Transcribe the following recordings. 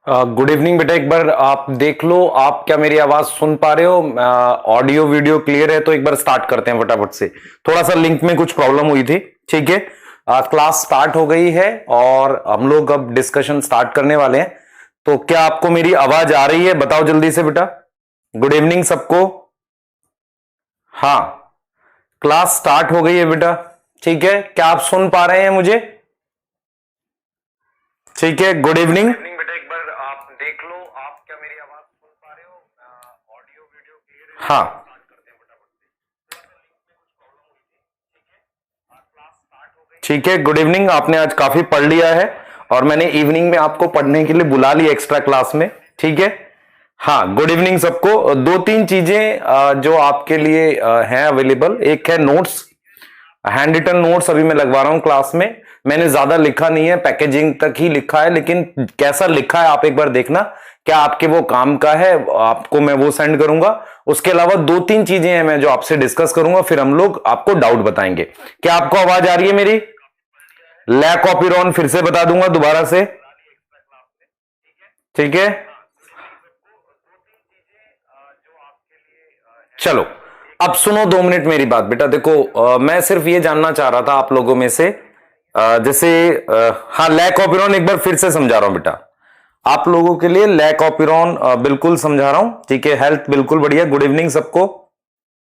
Good evening बेटा। एक बार आप देख लो, आप क्या मेरी आवाज सुन पा रहे हो? ऑडियो वीडियो क्लियर है तो एक बार स्टार्ट करते हैं फटाफट से। थोड़ा सा लिंक में कुछ प्रॉब्लम हुई थी, ठीक है। क्लास स्टार्ट हो गई है और हम लोग अब डिस्कशन स्टार्ट करने वाले हैं। तो क्या आपको मेरी आवाज आ रही है? बताओ जल्दी से बेटा। गुड इवनिंग सबको। हाँ, क्लास स्टार्ट हो गई है बेटा, ठीक है। क्या आप सुन पा रहे हैं मुझे? ठीक है, गुड इवनिंग बेटा। एक बार आप देख लो, आप क्या मेरी आवाज सुन पा रहे हो? ऑडियो वीडियो क्लियर है? हाँ, ठीक है, गुड इवनिंग। आपने आज काफी पढ़ लिया है और मैंने इवनिंग में आपको पढ़ने के लिए बुला लिया एक्स्ट्रा क्लास में, ठीक है। हाँ, गुड इवनिंग सबको। दो तीन चीजें जो आपके लिए हैं अवेलेबल। एक है नोट्स, हैंड रिटन नोट्स अभी मैं लगवा रहा हूं क्लास में। मैंने ज्यादा लिखा नहीं है, पैकेजिंग तक ही लिखा है, लेकिन कैसा लिखा है आप एक बार देखना, क्या आपके वो काम का है, आपको मैं वो सेंड करूंगा। उसके अलावा दो तीन चीजें हैं मैं जो आपसे डिस्कस करूंगा, फिर हम लोग आपको डाउट बताएंगे। क्या आपको आवाज आ रही है मेरी? लैक ऑफ ऑन फिर से बता दूंगा दोबारा से, ठीक है। चलो अब सुनो 2 मिनट मेरी बात बेटा। देखो मैं सिर्फ ये जानना चाह रहा था आप लोगों में से, जैसे हाँ, लैक ऑपिरॉन एक बार फिर से समझा रहा हूं बेटा आप लोगों के लिए। लैक ऑपिरॉन बिल्कुल समझा रहा हूं, ठीक है। हेल्थ बिल्कुल बढ़िया। गुड इवनिंग सबको,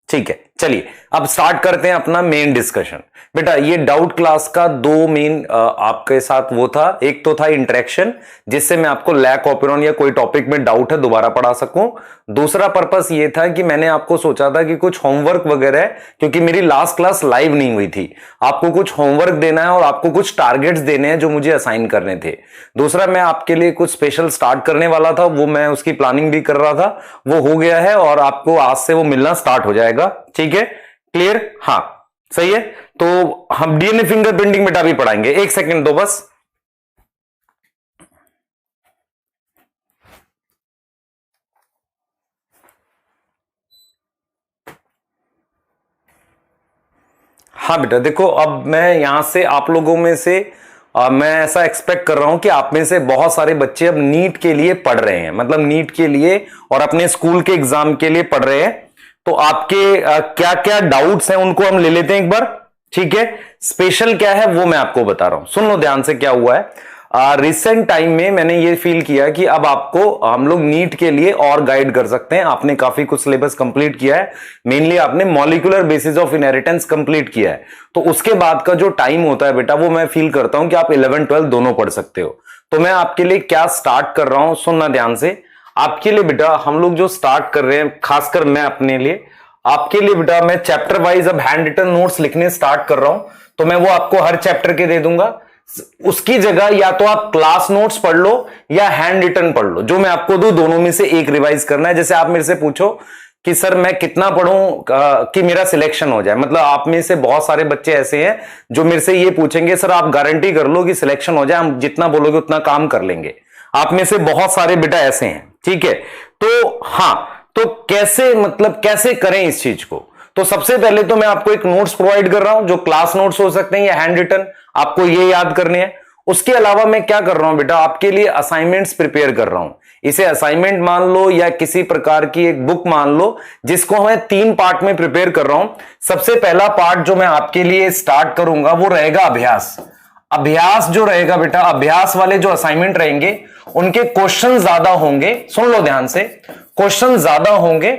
ठीक है। चलिए अब स्टार्ट करते हैं अपना मेन डिस्कशन। बेटा ये डाउट क्लास का दो मेन आपके साथ वो था। एक तो था इंटरेक्शन, जिससे मैं आपको लैक ऑपिरॉन या कोई टॉपिक में डाउट है दोबारा पढ़ा सकूं। दूसरा पर्पस ये था कि मैंने आपको सोचा था कि कुछ होमवर्क वगैरह है, क्योंकि मेरी लास्ट क्लास लाइव नहीं हुई थी। आपको कुछ होमवर्क देना है और आपको कुछ टारगेट्स देने हैं जो मुझे असाइन करने थे। दूसरा, मैं आपके लिए कुछ स्पेशल स्टार्ट करने वाला था, वो मैं उसकी प्लानिंग भी कर रहा था, वो हो गया है और आपको आज से वो मिलना स्टार्ट हो जाएगा, ठीक है। क्लियर? हाँ, सही है। तो हम डीएनए फिंगरप्रिंटिंग बेटा भी पढ़ाएंगे। एक सेकंड दो बस। हाँ बेटा देखो, अब मैं यहां से आप लोगों में से मैं ऐसा एक्सपेक्ट कर रहा हूं कि आप में से बहुत सारे बच्चे अब नीट के लिए पढ़ रहे हैं, मतलब नीट के लिए और अपने स्कूल के एग्जाम के लिए पढ़ रहे हैं। तो आपके क्या क्या डाउट्स हैं उनको हम ले लेते हैं एक बार, ठीक है। स्पेशल क्या है वो मैं आपको बता रहा हूं, सुन लो ध्यान से क्या हुआ है। रिसेंट टाइम में मैंने ये फील किया कि अब आपको हम लोग नीट के लिए और गाइड कर सकते हैं। आपने काफी कुछ सिलेबस कंप्लीट किया है, मेनली आपने molecular basis of inheritance complete किया है। तो उसके बाद का जो टाइम होता है बेटा, वो मैं फील करता हूं कि आप 11-12 दोनों पढ़ सकते हो। तो मैं आपके लिए क्या स्टार्ट कर रहा हूं, सुनना ध्यान से। आपके लिए बेटा हम लोग जो स्टार्ट कर रहे हैं, खासकर मैं अपने लिए, आपके लिए बेटा मैं चैप्टर वाइज अब हैंड रिटन नोट्स लिखने स्टार्ट कर रहा हूं। तो मैं वो आपको हर चैप्टर के दे दूंगा। उसकी जगह या तो आप क्लास नोट्स पढ़ लो या हैंड रिटन पढ़ लो, जो मैं आपको दूं दोनों में से एक रिवाइज करना है। जैसे आप मेरे से पूछो कि सर मैं कितना पढ़ूं कि मेरा सिलेक्शन हो जाए, मतलब आप में से बहुत सारे बच्चे ऐसे हैं जो मेरे से ये पूछेंगे सर आप गारंटी कर लो कि सिलेक्शन हो जाए, हम जितना बोलोगे उतना काम कर लेंगे। आप में से बहुत सारे बेटा ऐसे हैं, ठीक है। तो हाँ, तो कैसे, मतलब कैसे करें इस चीज को? तो सबसे पहले तो मैं आपको एक नोट्स प्रोवाइड कर रहा हूं, जो क्लास नोट्स हो सकते हैं या हैंड रिटन, आपको ये याद करने हैं। उसके अलावा मैं क्या कर रहा हूं बेटा, आपके लिए असाइनमेंट्स प्रिपेयर कर रहा हूं। इसे असाइनमेंट मान लो या किसी प्रकार की एक बुक मान लो, जिसको मैं 3 पार्ट में प्रिपेयर कर रहा हूं। सबसे पहला पार्ट जो मैं आपके लिए स्टार्ट करूंगा वो रहेगा अभ्यास। अभ्यास जो रहेगा बेटा, अभ्यास वाले जो असाइनमेंट रहेंगे उनके क्वेश्चन ज्यादा होंगे, सुन लो ध्यान से। क्वेश्चन ज्यादा होंगे,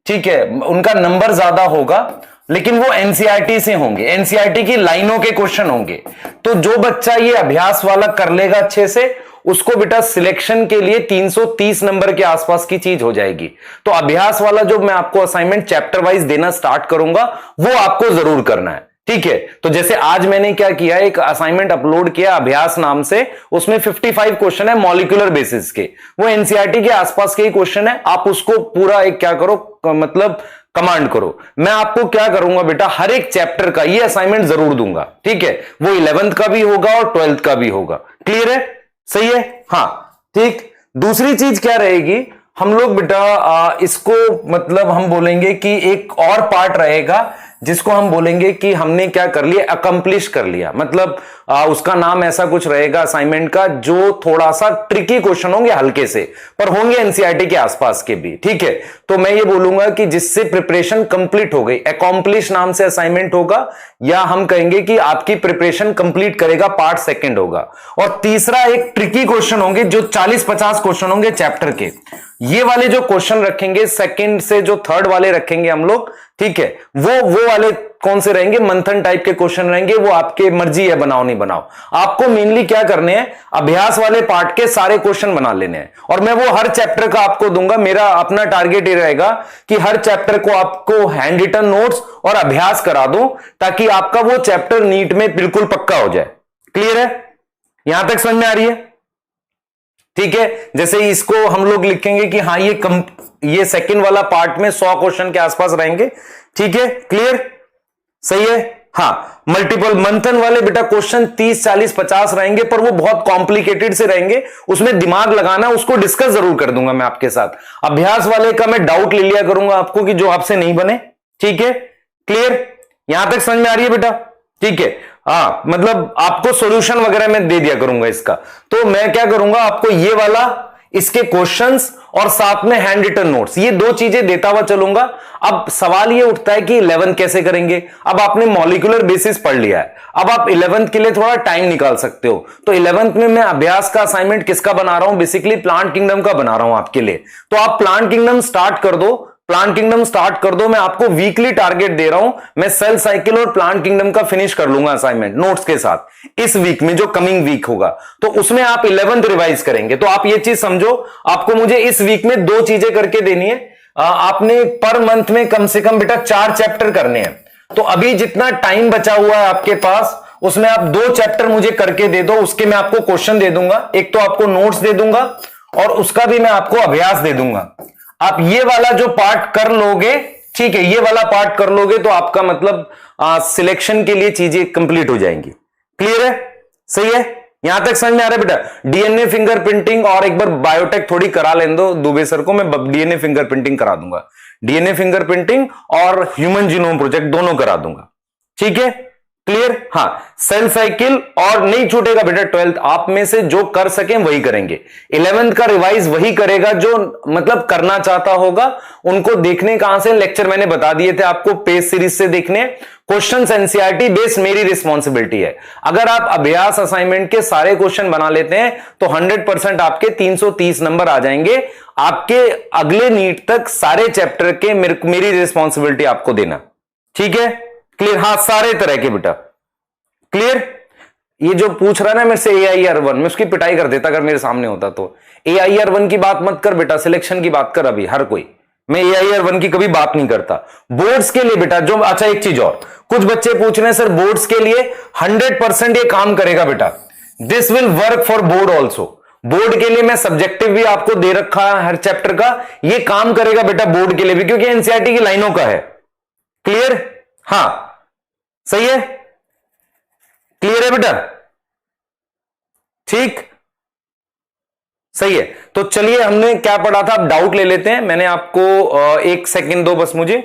ठीक है, उनका नंबर ज्यादा होगा, लेकिन वो एनसीईआरटी से होंगे, एनसीईआरटी की लाइनों के क्वेश्चन होंगे। तो जो बच्चा ये अभ्यास वाला कर लेगा अच्छे से, उसको बेटा सिलेक्शन के लिए 330 नंबर के आसपास की चीज हो जाएगी। तो अभ्यास वाला जो मैं आपको असाइनमेंट चैप्टर वाइज देना स्टार्ट करूंगा वो आपको जरूर करना है, ठीक है। तो जैसे आज मैंने क्या किया, एक असाइनमेंट अपलोड किया अभ्यास नाम से, उसमें 55 क्वेश्चन है मॉलिक्यूलर बेसिस के, वो एनसीईआरटी के आसपास के ही क्वेश्चन है। आप उसको पूरा एक क्या करो, मतलब कमांड करो। मैं आपको क्या करूंगा बेटा, हर एक चैप्टर का ये असाइनमेंट जरूर दूंगा, ठीक है। वो 11th का भी होगा और 12th का भी होगा। क्लियर है? सही है? हाँ, ठीक। दूसरी चीज क्या रहेगी, हम लोग बेटा इसको मतलब हम बोलेंगे कि एक और पार्ट रहेगा जिसको हम बोलेंगे कि हमने क्या कर लिया, अकम्प्लिश कर लिया। मतलब उसका नाम ऐसा कुछ रहेगा असाइनमेंट का, जो थोड़ा सा ट्रिकी क्वेश्चन होंगे, हल्के से, पर होंगे एनसीईआरटी के आसपास के भी, ठीक है। तो मैं ये बोलूंगा कि जिससे प्रिपरेशन कंप्लीट हो गई, अकॉम्प्लिश नाम से असाइनमेंट होगा, या हम कहेंगे कि आपकी प्रिपरेशन कंप्लीट करेगा, पार्ट सेकंड होगा। और तीसरा एक ट्रिकी क्वेश्चन होंगे, जो 40-50 क्वेश्चन होंगे चैप्टर के। ये वाले जो क्वेश्चन रखेंगे, सेकंड से जो थर्ड वाले रखेंगे हम लोग, ठीक है, वो वाले कौन से रहेंगे, मंथन टाइप के क्वेश्चन रहेंगे। वो आपके मर्जी है, बनाओ नहीं बनाओ। आपको मेनली क्या करने हैं, अभ्यास वाले पार्ट के सारे क्वेश्चन बना लेने हैं, और मैं वो हर चैप्टर का आपको दूंगा। मेरा अपना टारगेट ये रहेगा कि हर चैप्टर को आपको हैंड रिटन नोट्स और अभ्यास करा दूं, ताकि आपका वो चैप्टर नीट में बिल्कुल पक्का हो जाए। क्लियर है? यहां तक समझ में आ रही है? ठीक है। जैसे इसको हम लोग लिखेंगे कि हाँ, ये सेकंड वाला पार्ट में 100 क्वेश्चन के आसपास रहेंगे, ठीक है। क्लियर? सही है। हाँ, मल्टीपल मंथन वाले बेटा क्वेश्चन 30, 40, 50 रहेंगे, पर वो बहुत कॉम्प्लिकेटेड से रहेंगे, उसमें दिमाग लगाना, उसको डिस्कस जरूर कर दूंगा मैं आपके साथ। अभ्यास वाले का मैं डाउट ले लिया करूंगा आपको कि जो आपसे नहीं बने, ठीक है। क्लियर? यहां तक समझ में आ रही है बेटा? ठीक है। हाँ, मतलब आपको सॉल्यूशन वगैरह मैं दे दिया करूंगा इसका। तो मैं क्या करूंगा, आपको ये वाला, इसके क्वेश्चंस और साथ में हैंड रिटन नोट्स, ये दो चीजें देता हुआ चलूंगा। अब सवाल ये उठता है कि 11th कैसे करेंगे। अब आपने मॉलिक्यूलर बेसिस पढ़ लिया है, अब आप 11th के लिए थोड़ा टाइम निकाल सकते हो। तो 11th में मैं अभ्यास का असाइनमेंट किसका बना रहा हूं, बेसिकली प्लांट किंगडम का बना रहा हूं आपके लिए। तो आप प्लांट किंगडम स्टार्ट कर दो, प्लांट किंगडम स्टार्ट कर दो। मैं आपको वीकली टारगेट दे रहा हूं, मैं सेल साइकिल और प्लांट किंगडम का फिनिश कर लूंगा असाइनमेंट नोट्स के साथ इस वीक में, जो कमिंग वीक होगा। तो उसमें आप 11th रिवाइज करेंगे। तो आप ये चीज समझो, आपको मुझे इस वीक में 2 चीजें करके देनी है। आपने पर मंथ में कम से कम बेटा 4 चैप्टर करने हैं। तो अभी जितना टाइम बचा हुआ है आपके पास, उसमें आप 2 चैप्टर मुझे करके दे दो। उसके मैं आपको क्वेश्चन दे दूंगा, एक तो आपको नोट्स दे दूंगा और उसका भी मैं आपको अभ्यास दे दूंगा। आप ये वाला जो पार्ट कर लोगे, ठीक है, ये वाला पार्ट कर लोगे तो आपका मतलब सिलेक्शन के लिए चीजें कंप्लीट हो जाएंगी। क्लियर है? सही है? यहां तक समझ में आ रहा है बेटा? डीएनए फिंगरप्रिंटिंग और एक बार बायोटेक थोड़ी करा लेने दो दुबे सर को, मैं डीएनए फिंगरप्रिंटिंग करा दूंगा। डीएनए फिंगरप्रिंटिंग और ह्यूमन जीनोम प्रोजेक्ट दोनों करा दूंगा, ठीक है। क्लियर? हाँ, सेल साइकिल और नहीं छूटेगा बेटा 12th। आप में से जो कर सकें वही करेंगे। 11th का रिवाइज वही करेगा जो मतलब करना चाहता होगा। उनको देखने कहां से, लेक्चर मैंने बता दिए थे आपको, पेज सीरीज से देखने। क्वेश्चंस एनसीईआरटी बेस्ड मेरी रिस्पॉन्सिबिलिटी है। अगर आप अभ्यास असाइनमेंट के सारे क्वेश्चन बना लेते हैं तो 100% आपके 330 नंबर आ जाएंगे। आपके अगले नीट तक सारे चैप्टर के मेरी रिस्पॉन्सिबिलिटी आपको देना, ठीक है। क्लियर? हाँ, सारे तरह के बेटा। क्लियर? ये जो पूछ रहा है ना मेरे से AIR1, मैं उसकी पिटाई कर देता अगर मेरे सामने होता तो। AIR1 की बात मत कर बेटा, सिलेक्शन की बात कर अभी हर कोई। मैं AIR1 की कभी बात नहीं करता। बोर्ड्स के लिए बेटा जो, अच्छा एक चीज और, कुछ बच्चे पूछ रहे हैं सर बोर्ड्स के लिए 100% ये काम करेगा बेटा। This will work for board also. Board के लिए मैं सब्जेक्टिव भी आपको दे रखा है हर चैप्टर का, ये काम करेगा बेटा बोर्ड के लिए भी, क्योंकि एनसीईआरटी की लाइनों का है। क्लियर? हाँ, सही है। क्लियर है बेटा? ठीक, सही है। तो चलिए, हमने क्या पढ़ा था, अब डाउट ले लेते हैं। मैंने आपको 1 सेकंड दो बस मुझे।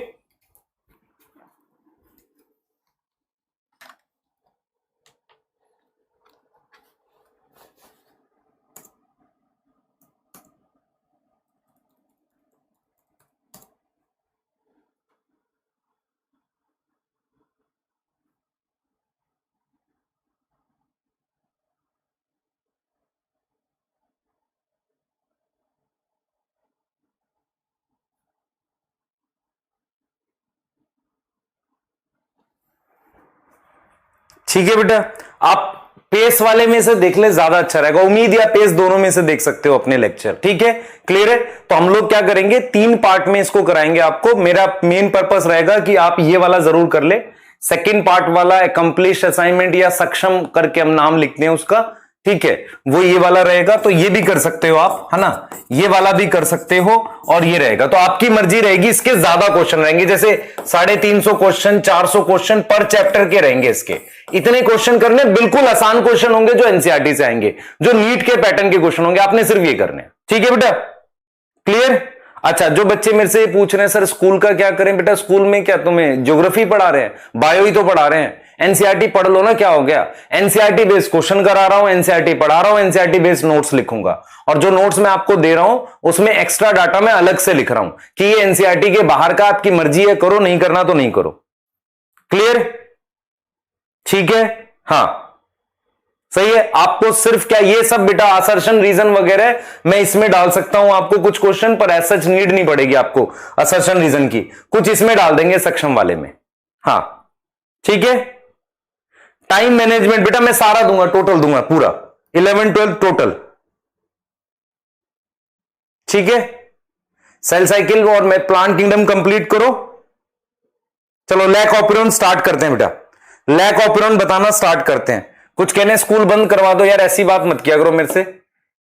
ठीक है बेटा, आप पेस वाले में से देख ले, ज्यादा अच्छा रहेगा। उम्मीद या पेस दोनों में से देख सकते हो अपने लेक्चर, ठीक है। क्लियर है? तो हम लोग क्या करेंगे, 3 पार्ट में इसको कराएंगे आपको। मेरा मेन पर्पस रहेगा कि आप ये वाला जरूर कर ले। सेकंड पार्ट वाला अकम्प्लिश असाइनमेंट या सक्षम करके हम नाम लिखते हैं उसका, ठीक है, वो ये वाला रहेगा। तो ये भी कर सकते हो आप, है ना, ये वाला भी कर सकते हो और ये रहेगा। तो आपकी मर्जी रहेगी। इसके ज्यादा क्वेश्चन रहेंगे, जैसे 350 क्वेश्चन, 400 क्वेश्चन पर चैप्टर के रहेंगे इसके। इतने क्वेश्चन करने, बिल्कुल आसान क्वेश्चन होंगे जो एनसीईआरटी से आएंगे, जो नीट के पैटर्न के क्वेश्चन होंगे। आपने सिर्फ ये करने, ठीक है बेटा। क्लियर? अच्छा, जो बच्चे मेरे से पूछ रहे हैं सर स्कूल का क्या करें, बेटा स्कूल में क्या तुम्हें ज्योग्राफी पढ़ा रहे हैं, बायो ही तो पढ़ा रहे हैं, एनसीईआरटी पढ़ लो ना, क्या हो गया। एनसीईआरटी बेस्ड क्वेश्चन करा रहा हूं, एनसीईआरटी पढ़ा रहा हूं, एनसीईआरटी बेस्ड नोट्स लिखूंगा, और जो नोट्स मैं आपको दे रहा हूं उसमें एक्स्ट्रा डाटा मैं अलग से लिख रहा हूं कि ये एनसीईआरटी के बाहर का, आपकी मर्जी है, करो, नहीं करना तो नहीं करो। क्लियर? ठीक है, हाँ सही है। आपको सिर्फ क्या ये सब बेटा असर्शन रीजन वगैरह मैं इसमें डाल सकता हूं आपको कुछ क्वेश्चन, पर ऐसा नीड नहीं पड़ेगी आपको असर्शन रीजन की, कुछ इसमें डाल देंगे सक्षम वाले में। हाँ ठीक है। टाइम मैनेजमेंट बेटा मैं सारा दूंगा, टोटल दूंगा पूरा 11 12 टोटल, ठीक है। सेल साइकिल और मैं प्लांट किंगडम कंप्लीट करो। चलो लैक ऑपरेशन स्टार्ट करते हैं बेटा, लैक ऑपरेशन बताना स्टार्ट करते हैं। कुछ कहने स्कूल बंद करवा दो, यार ऐसी बात मत किया करो मेरे से।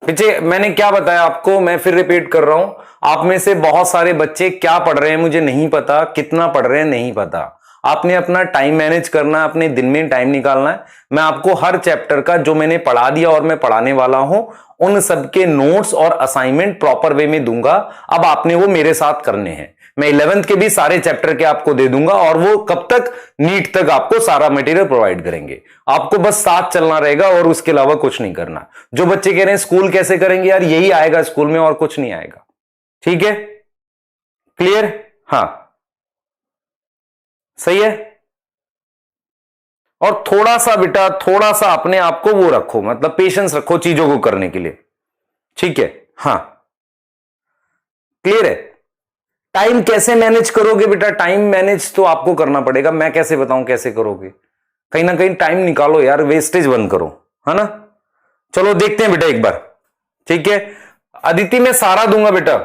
पीछे मैंने क्या बताया आपको, मैं फिर रिपीट कर रहा हूं, आप में से बहुत सारे बच्चे क्या पढ़ रहे हैं मुझे नहीं पता, कितना पढ़ रहे हैं नहीं पता। आपने अपना टाइम मैनेज करना है, अपने दिन में टाइम निकालना है। मैं आपको हर चैप्टर का जो मैंने पढ़ा दिया और मैं पढ़ाने वाला हूं उन सबके नोट्स और असाइनमेंट प्रॉपर वे में दूंगा। अब आपने वो मेरे साथ करने हैं। मैं 11th के भी सारे चैप्टर के आपको दे दूंगा, और वो कब तक, नीट तक आपको सारा मटेरियल प्रोवाइड करेंगे। आपको बस साथ चलना रहेगा और उसके अलावा कुछ नहीं करना। जो बच्चे कह रहे हैं स्कूल कैसे करेंगे, यार यही आएगा स्कूल में और कुछ नहीं आएगा, ठीक है। क्लियर? हाँ सही है। और थोड़ा सा बेटा, थोड़ा सा अपने आप को वो रखो, मतलब पेशेंस रखो चीजों को करने के लिए, ठीक है। हाँ क्लियर है। टाइम कैसे मैनेज करोगे बेटा, टाइम मैनेज तो आपको करना पड़ेगा, मैं कैसे बताऊं कैसे करोगे। कहीं ना कहीं टाइम निकालो यार, वेस्टेज बंद करो, है ना। चलो देखते हैं बेटा एक बार, ठीक है। अदिति मैं सारा दूंगा बेटा,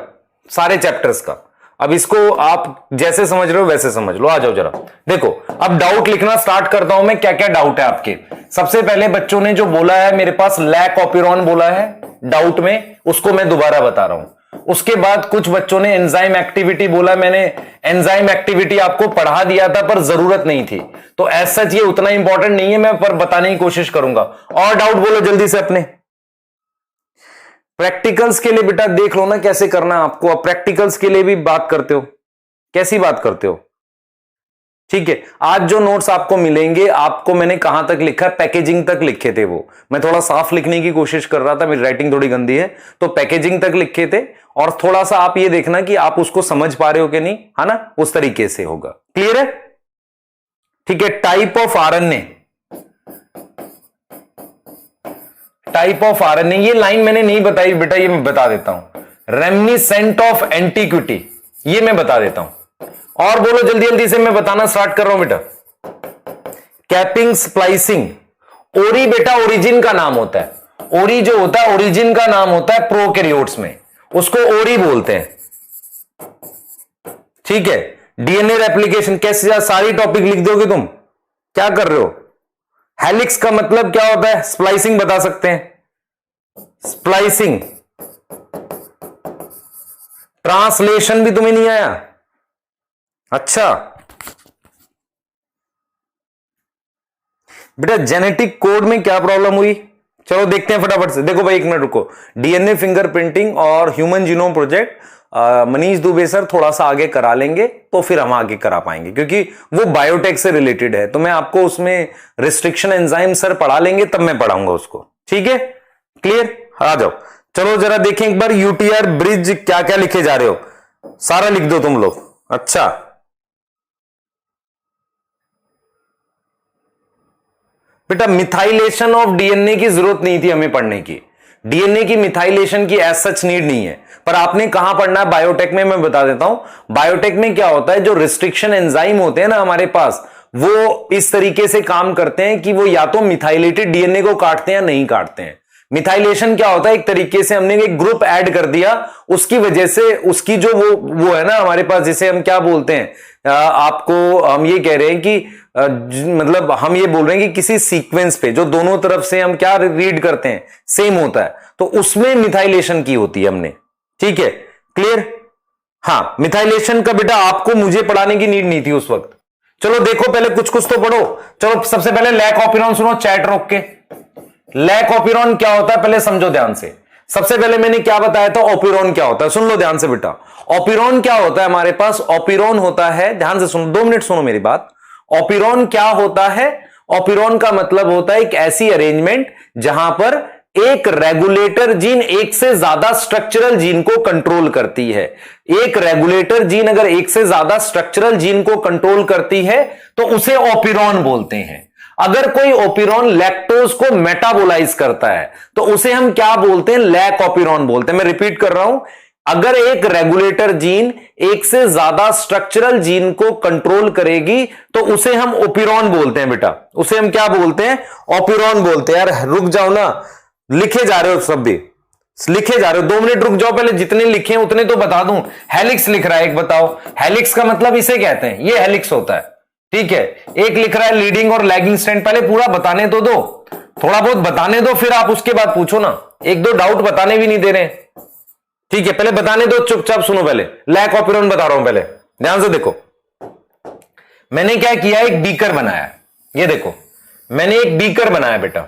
सारे चैप्टर्स का। अब इसको आप जैसे समझ रहे हो वैसे समझ लो। आ जाओ जरा, देखो अब डाउट लिखना स्टार्ट करता हूं मैं, क्या क्या डाउट है आपके। सबसे पहले बच्चों ने जो बोला है मेरे पास लैक ऑपिरॉन बोला है डाउट में, उसको मैं दोबारा बता रहा हूं। उसके बाद कुछ बच्चों ने एंजाइम एक्टिविटी बोला, मैंने एंजाइम एक्टिविटी आपको पढ़ा दिया था पर जरूरत नहीं थी, तो एज सच ये उतना इंपॉर्टेंट नहीं है, मैं पर बताने की कोशिश करूंगा। और डाउट बोलो जल्दी से अपने। प्रैक्टिकल्स के लिए बेटा देख लो ना कैसे करना है आपको। अब प्रैक्टिकल्स के लिए भी बात करते हो, कैसी बात करते हो, ठीक है। आज जो नोट्स आपको मिलेंगे, आपको मैंने कहां तक लिखा है, पैकेजिंग तक लिखे थे। वो मैं थोड़ा साफ लिखने की कोशिश कर रहा था, मेरी राइटिंग थोड़ी गंदी है, तो पैकेजिंग तक लिखे थे। और थोड़ा सा आप ये देखना कि आप उसको समझ पा रहे हो कि नहीं, है ना, उस तरीके से होगा। क्लियर है, ठीक है। Type of RNA, type of RNA, ये लाइन मैंने नहीं बताई बेटा, ये मैं बता देता हूं। रेमिनिसेंट ऑफ एंटीक्विटी, ये मैं बता देता हूं। और बोलो जल्दी जल्दी से, मैं बताना स्टार्ट कर रहा हूं बेटा। कैपिंग स्प्लाइसिंग, ओरी बेटा ओरिजिन का नाम होता है। ओरी जो होता है ओरिजिन का नाम होता है प्रोकैरियोट्स में, उसको ओरी बोलते हैं, ठीक है। डीएनए रेप्लिकेशन कैसे, सारी टॉपिक लिख दोगे तुम, क्या कर रहे हो। हेलिक्स का मतलब क्या होता है, स्प्लाइसिंग बता सकते हैं, स्प्लाइसिंग। ट्रांसलेशन भी तुम्हें नहीं आया, अच्छा बेटा। जेनेटिक कोड में क्या प्रॉब्लम हुई, चलो देखते हैं फटाफट से। देखो भाई एक मिनट रुको, डीएनए फिंगरप्रिंटिंग और human genome project Manish Dubey sir थोड़ा सा आगे करा लेंगे, तो फिर हम आगे करा पाएंगे, क्योंकि वो बायोटेक से रिलेटेड है। तो मैं आपको उसमें रिस्ट्रिक्शन एंजाइम सर पढ़ा लेंगे, तब मैं पढ़ाऊंगा उसको, ठीक है। क्लियर, आ जाओ चलो जरा देखें एक बार। यूटीआर ब्रिज क्या क्या लिखे जा रहे हो, सारा लिख दो तुम लोग। अच्छा बेटा, मिथाइलेशन ऑफ डीएनए की जरूरत नहीं थी हमें पढ़ने की। डीएनए की मिथाइलेशन की एज सच नीड नहीं है, पर आपने कहां पढ़ना है, बायोटेक में। मैं बता देता हूं बायोटेक में क्या होता है, जो रिस्ट्रिक्शन एंजाइम होते हैं ना हमारे पास, वो इस तरीके से काम करते हैं कि वो या तो मिथाइलेटेड डीएनए को काटते हैं या नहीं काटते हैं। मिथाइलेशन क्या होता है, एक तरीके से हमने एक ग्रुप ऐड कर दिया, उसकी वजह से उसकी जो वो है ना हमारे पास, जिसे हम क्या बोलते हैं, आपको हम ये कह रहे हैं कि मतलब हम ये बोल रहे हैं कि किसी सीक्वेंस पे जो दोनों तरफ से हम क्या रीड करते हैं सेम होता है, तो उसमें मिथाइलेशन की होती है हमने, ठीक है। क्लियर, हाँ। मिथाइलेशन का बेटा आपको मुझे पढ़ाने की नीड नहीं थी उस वक्त। चलो देखो पहले कुछ कुछ तो पढ़ो। चलो सबसे पहले लैक ऑपिरॉन सुनो, चैट रोक के। लैक ऑपिरॉन क्या होता है पहले समझो ध्यान से। सबसे पहले मैंने क्या बताया था, ओपिरोन क्या होता है, सुन लो ध्यान से बेटा। ओपिरोन क्या होता है हमारे पास, ओपिरोन होता है, ध्यान से सुनो, 2 मिनट सुनो मेरी बात। ओपिरोन क्या होता है, ओपिरोन का मतलब होता है एक ऐसी अरेंजमेंट जहां पर एक रेगुलेटर जीन एक से ज्यादा स्ट्रक्चरल जीन को कंट्रोल करती है। एक रेगुलेटर जीन अगर एक से ज्यादा स्ट्रक्चरल जीन को कंट्रोल करती है तो उसे ओपिरोन बोलते हैं। अगर कोई ओपिरोन लैक्टोज को मेटाबोलाइज करता है तो उसे हम क्या बोलते हैं, लैक ओपिरोन बोलते हैं। मैं रिपीट कर रहा हूं, अगर एक रेगुलेटर जीन एक से ज्यादा स्ट्रक्चरल जीन को कंट्रोल करेगी तो उसे हम ओपिरोन बोलते हैं बेटा, उसे हम क्या बोलते हैं, ओपिरोन बोलते हैं। यार रुक जाओ ना, लिखे जा रहे हो सब भी, लिखे जा रहे हो, 2 मिनट रुक जाओ, पहले जितने लिखे हैं उतने तो बता दूं। हेलिक्स लिख रहा है एक, बताओ हेलिक्स का मतलब इसे कहते हैं, ये हेलिक्स होता है, ठीक है। एक लिख रहा है लीडिंग और लैगिंग स्ट्रैंड, पहले पूरा बताने तो दो, थोड़ा बहुत बताने दो, फिर आप उसके बाद पूछो ना। 1-2 डाउट बताने भी नहीं दे रहे, ठीक है, पहले बताने दो, चुपचाप सुनो। पहले लैक ओपिरोन बता रहा हूं, पहले ध्यान से देखो। मैंने क्या किया, एक बीकर बनाया, ये देखो मैंने एक बीकर बनाया बेटा।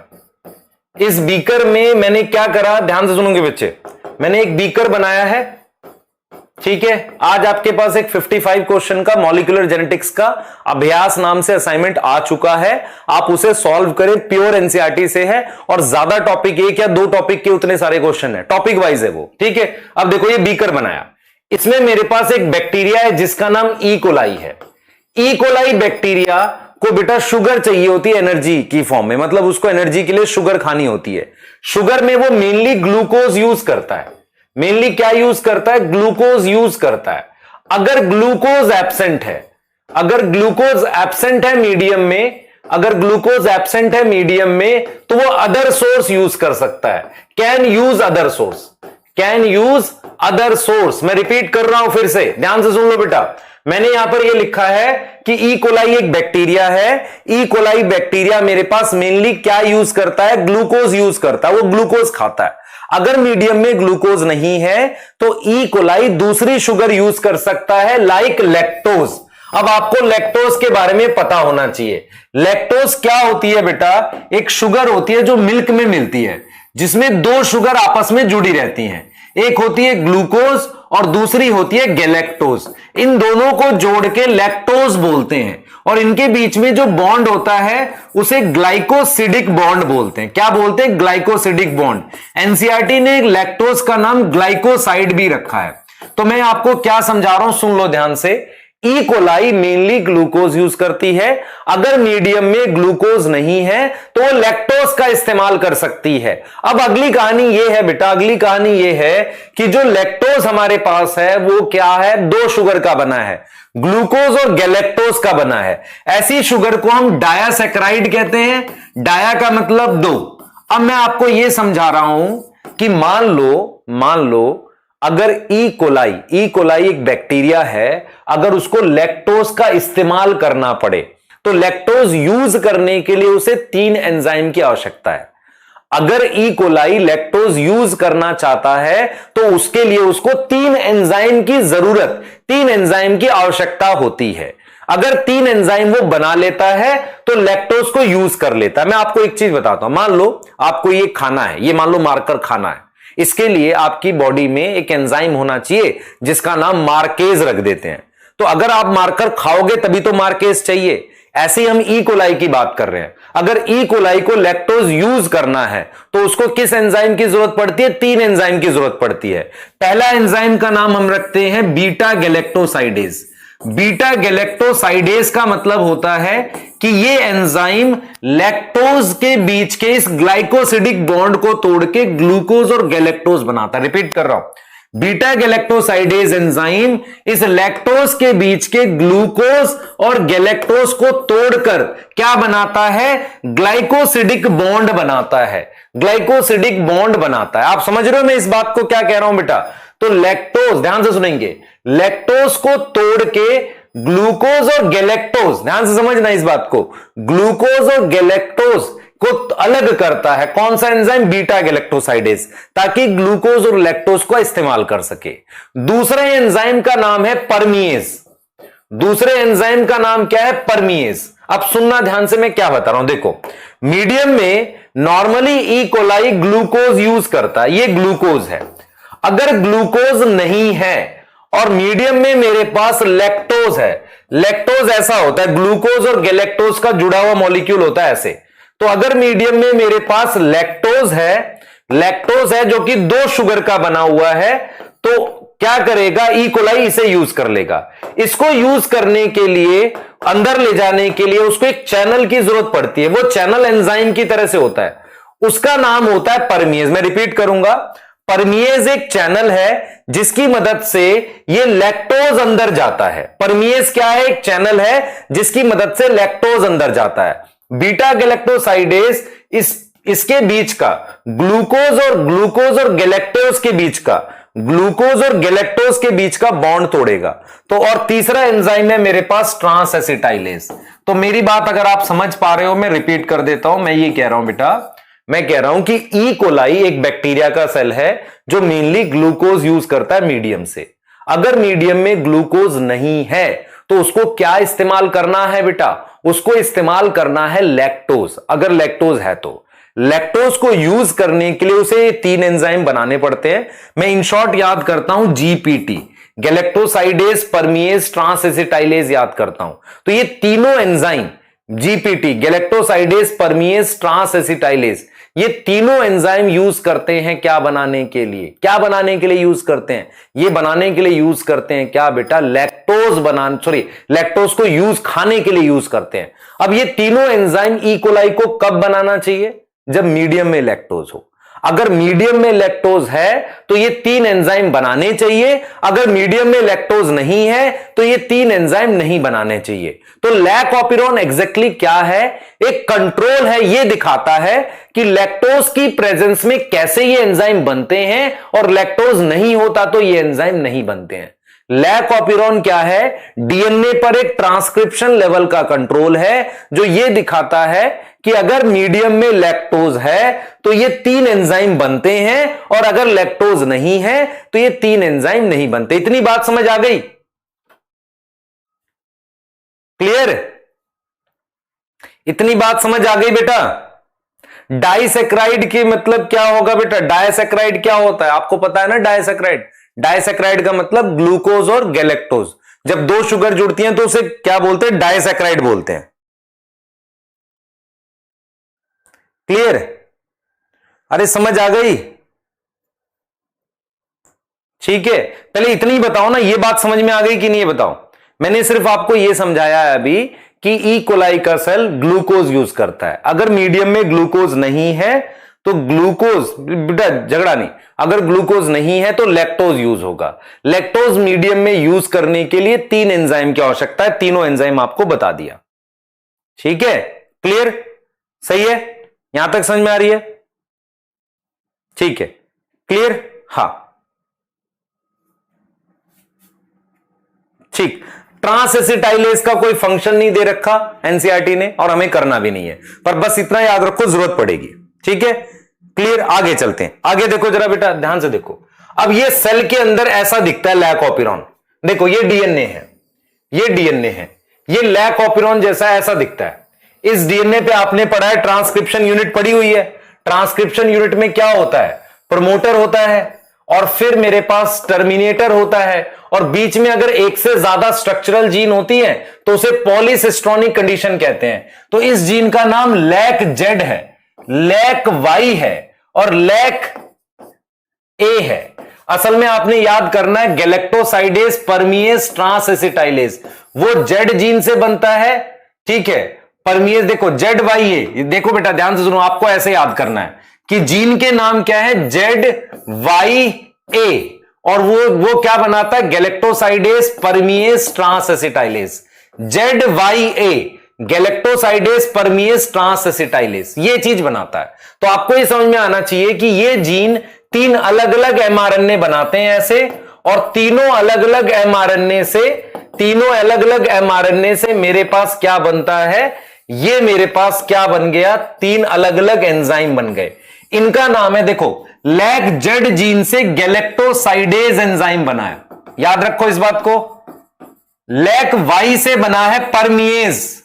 इस बीकर में मैंने क्या करा, ध्यान से सुनोगे बच्चे, मैंने एक बीकर बनाया है, ठीक है। आज आपके पास एक 55 क्वेश्चन का मॉलिक्यूलर जेनेटिक्स का अभ्यास नाम से असाइनमेंट आ चुका है, आप उसे सॉल्व करें, प्योर एनसीईआरटी से है और ज्यादा टॉपिक, 1 या 2 टॉपिक के उतने सारे क्वेश्चन है, टॉपिक वाइज है वो, ठीक है। अब देखो ये बीकर बनाया, इसमें मेरे पास एक बैक्टीरिया है जिसका नाम ई कोलाई है। ई कोलाई बैक्टीरिया को बेटा शुगर चाहिए होती है एनर्जी की फॉर्म में, मतलब उसको एनर्जी के लिए शुगर खानी होती है। शुगर में वो मेनली ग्लूकोज यूज करता है, मेनली क्या यूज करता है, ग्लूकोज यूज करता है। अगर ग्लूकोज एब्सेंट है, अगर ग्लूकोज एब्सेंट है मीडियम में, अगर ग्लूकोज एब्सेंट है मीडियम में तो वो अदर सोर्स यूज कर सकता है, can use other source, can use other source. मैं रिपीट कर रहा हूं फिर से, ध्यान से सुन लो बेटा। मैंने यहां पर ये लिखा है कि ई कोलाई एक बैक्टीरिया है, ई कोलाई बैक्टीरिया मेरे पास मेनली क्या यूज करता है, ग्लूकोज यूज करता है, वो ग्लूकोज खाता है। अगर मीडियम में ग्लूकोज नहीं है तो ई कोलाई दूसरी शुगर यूज कर सकता है, लाइक लैक्टोज। अब आपको लैक्टोज के बारे में पता होना चाहिए। लैक्टोज क्या होती है बेटा, एक शुगर होती है जो मिल्क में मिलती है, जिसमें 2 शुगर आपस में जुड़ी रहती हैं, एक होती है ग्लूकोज और दूसरी होती है गैलेक्टोज। इन दोनों को जोड़ के लैक्टोज बोलते हैं और इनके बीच में जो बॉन्ड होता है उसे ग्लाइकोसिडिक बॉन्ड बोलते हैं। क्या बोलते हैं, ग्लाइकोसिडिक बॉन्ड। एनसीईआरटी ने लैक्टोज का नाम ग्लाइकोसाइड भी रखा है। तो मैं आपको क्या समझा रहा हूं, सुन लो ध्यान से। E coli mainly glucose use करती है, अगर मीडियम में ग्लूकोज नहीं है तो वो लैक्टोज का इस्तेमाल कर सकती है। अब अगली कहानी ये है बेटा, अगली कहानी ये है कि जो लैक्टोज हमारे पास है वो क्या है, 2 शुगर का बना है, ग्लूकोज और गैलेक्टोज का बना है। ऐसी शुगर को हम डायासैकराइड कहते हैं, डाया का मतलब 2। अब मैं आपको यह समझा रहा हूं कि मान लो अगर ई कोलाई एक बैक्टीरिया है, अगर उसको लैक्टोज का इस्तेमाल करना पड़े तो लैक्टोज यूज करने के लिए उसे 3 एंजाइम की आवश्यकता है। अगर ई कोलाई लैक्टोज यूज करना चाहता है तो उसके लिए उसको 3 एंजाइम की जरूरत, 3 एंजाइम की आवश्यकता होती है। अगर 3 एंजाइम वो बना लेता है तो लैक्टोज को यूज कर लेता है। मैं आपको एक चीज बताता हूं, मान लो आपको ये खाना है, ये मान लो मार्कर खाना है, इसके लिए आपकी बॉडी में एक एंजाइम होना चाहिए जिसका नाम मार्केज रख देते हैं। तो अगर आप मार्कर खाओगे तभी तो मार्केज चाहिए। ऐसे ही हम ई कोलाई की बात कर रहे हैं, अगर ई कोलाई को लैक्टोज यूज करना है तो उसको किस एंजाइम की जरूरत पड़ती है, 3 एंजाइम की जरूरत पड़ती है। पहला एंजाइम का नाम हम रखते हैं बीटा गैलेक्टोसाइडेज। बीटा गैलेक्टोसाइडेज का मतलब होता है कि ये एंजाइम लैक्टोज के बीच के इस ग्लाइकोसिडिक बॉन्ड को तोड़ के ग्लूकोज और गैलेक्टोज बनाता है। रिपीट कर रहा हूं, बीटा गैलेक्टोसाइडेज एंजाइम इस लैक्टोज के बीच के ग्लूकोज और गैलेक्टोज को तोड़कर क्या बनाता है, ग्लाइकोसिडिक बॉन्ड बनाता है, ग्लाइकोसिडिक बॉन्ड बनाता है। आप समझ रहे हो मैं इस बात को क्या कह रहा हूं बेटा। तो लैक्टोज, ध्यान से सुनेंगे, लैक्टोज को तोड़ के ग्लूकोज और गैलेक्टोज, ध्यान से समझना इस बात को, ग्लूकोज और गैलेक्टोज को अलग करता है कौन सा एंजाइम, बीटा गैलेक्टोसाइडेज, ताकि ग्लूकोज और लैक्टोज को इस्तेमाल कर सके। दूसरे एंजाइम का नाम है परमीएज। दूसरे एंजाइम का नाम क्या है, परमीएज। अब सुनना ध्यान से मैं क्या बता रहा हूं, देखो मीडियम में normally E coli glucose use करता है, ये ग्लूकोज है। अगर ग्लूकोज नहीं है और मीडियम में मेरे पास लैक्टोज है, लैक्टोज ऐसा होता है, ग्लूकोज और गैलेक्टोज का जुड़ा हुआ मॉलिक्यूल होता है ऐसे। तो अगर मीडियम में मेरे पास लैक्टोज है जो कि 2 शुगर का बना हुआ है, तो क्या करेगा, ई कोलाई इसे यूज कर लेगा। इसको यूज करने के लिए, अंदर ले जाने के लिए उसको एक चैनल की जरूरत पड़ती है। वो चैनल एंजाइम की तरह से होता है, उसका नाम होता है परमिएज। मैं रिपीट करूंगा, परमिएज एक चैनल है जिसकी मदद से ये लैक्टोज अंदर जाता है। परमिएज क्या है, एक चैनल है जिसकी मदद से लैक्टोज अंदर जाता है। बीटा गैलेक्टोसाइडेज इसके बीच का ग्लूकोज और गैलेक्टोज के बीच का, ग्लूकोज और गैलेक्टोज के बीच का बॉन्ड तोड़ेगा। तो और तीसरा एंजाइम है मेरे पास ट्रांस एसिटाइलेज। तो मेरी बात अगर आप समझ पा रहे हो, मैं रिपीट कर देता हूं। मैं ये कह रहा हूं बेटा, मैं कह रहा हूं कि ई कोलाई एक बैक्टीरिया का सेल है जो मेनली ग्लूकोज यूज करता है मीडियम से। अगर मीडियम में ग्लूकोज नहीं है तो उसको क्या इस्तेमाल करना है बेटा, उसको इस्तेमाल करना है लैक्टोज। अगर लैक्टोज है तो लैक्टोज को यूज करने के लिए उसे 3 एंजाइम बनाने पड़ते हैं। मैं इन शॉर्ट याद करता हूं, GPT, galactosidase permease transacetylase याद करता हूं। तो ये तीनों enzyme, GPT, galactosidase permease transacetylase, ये तीनों एंजाइम यूज करते हैं क्या बनाने के लिए, क्या बनाने के लिए यूज करते हैं, ये बनाने के लिए यूज करते हैं क्या बेटा, लैक्टोज को यूज खाने के लिए यूज करते हैं। अब ये तीनों एंजाइम ई कोलाई को कब बनाना चाहिए, जब मीडियम में लैक्टोज हो। अगर मीडियम में लैक्टोज है तो ये 3 एंजाइम बनाने चाहिए। अगर मीडियम में लैक्टोज नहीं है तो ये 3 एंजाइम नहीं बनाने चाहिए। तो लैक ऑपिरॉन एग्जैक्टली क्या है, एक कंट्रोल है, ये दिखाता है कि लैक्टोज की प्रेजेंस में कैसे ये एंजाइम बनते हैं, और लैक्टोज नहीं होता तो ये एंजाइम नहीं बनते हैं। लैक ऑपिरॉन क्या है, डीएनए पर एक ट्रांसक्रिप्शन लेवल का कंट्रोल है जो ये दिखाता है कि अगर मीडियम में लैक्टोज है तो ये 3 एंजाइम बनते हैं, और अगर लैक्टोज नहीं है तो ये 3 एंजाइम नहीं बनते। इतनी बात समझ आ गई, क्लियर? इतनी बात समझ आ गई बेटा। डाइसैकराइड के मतलब क्या होगा बेटा, डाइसैकराइड क्या होता है आपको पता है ना, डाइसैकराइड, डाइसैकराइड का मतलब ग्लूकोज और गैलेक्टोज, जब 2 शुगर जुड़ती हैं तो उसे क्या बोलते हैं, डाइसैकराइड बोलते हैं। क्लियर? अरे समझ आ गई, ठीक है। पहले इतनी बताओ ना, ये बात समझ में आ गई कि नहीं, ये बताओ। मैंने सिर्फ आपको ये समझाया है अभी कि ई कोलाई का सेल ग्लूकोज यूज करता है। अगर मीडियम में ग्लूकोज नहीं है तो ग्लूकोज, बेटा झगड़ा नहीं, अगर ग्लूकोज नहीं है तो लैक्टोज यूज होगा। लैक्टोज मीडियम में यूज करने के लिए 3 एंजाइम की आवश्यकता है, तीनों एंजाइम आपको बता दिया, ठीक है। क्लियर? सही है, यहां तक समझ में आ रही है, ठीक है, क्लियर? हां ठीक। ट्रांस एसिटाइलेज का कोई फंक्शन नहीं दे रखा एनसीईआरटी ने, और हमें करना भी नहीं है, पर बस इतना याद रखो, जरूरत पड़ेगी, ठीक है। क्लियर? आगे चलते हैं। आगे देखो जरा बेटा, ध्यान से देखो। अब ये सेल के अंदर ऐसा दिखता है लैक ऑपिरॉन, देखो ये डीएनए है, ये डीएनए है, ये लैक ऑपिरॉन जैसा ऐसा दिखता है। इस डीएनए पे आपने पढ़ा है, ट्रांसक्रिप्शन यूनिट पढ़ी हुई है। ट्रांसक्रिप्शन यूनिट में क्या होता है, प्रमोटर होता है, और फिर मेरे पास टर्मिनेटर होता है, और बीच में अगर एक से ज्यादा स्ट्रक्चरल जीन होती है तो उसे पॉलीसिस्ट्रोनिक कंडीशन कहते हैं। तो इस जीन का नाम लैक जेड है, लैक वाई है, और लैक ए है। असल में आपने याद करना है, गैलेक्टोसाइडेज परमिएज ट्रांस एसिटाइलेज वो जेड जीन से बनता है, ठीक है। परमिएज देखो जेड वाई ए, देखो बेटा ध्यान से सुनो, आपको ऐसे याद करना है कि जीन के नाम क्या है, जेड वाई ए, और वो क्या बनाता है, galactosidase permease transacetylase. Z Y A galactosidase permease transacetylase, ये चीज बनाता है। तो आपको ये समझ में आना चाहिए कि ये जीन 3 अलग अलग एमआरएनए बनाते हैं ऐसे, और तीनों अलग अलग एमआरएनए से मेरे पास क्या बनता है, ये मेरे पास क्या बन गया, 3 अलग अलग एंजाइम बन गए। इनका नाम है, देखो लैक जेड जीन से गैलेक्टोसाइडेज एंजाइम बना है, याद रखो इस बात को। लैक वाई से बना है परमिएज,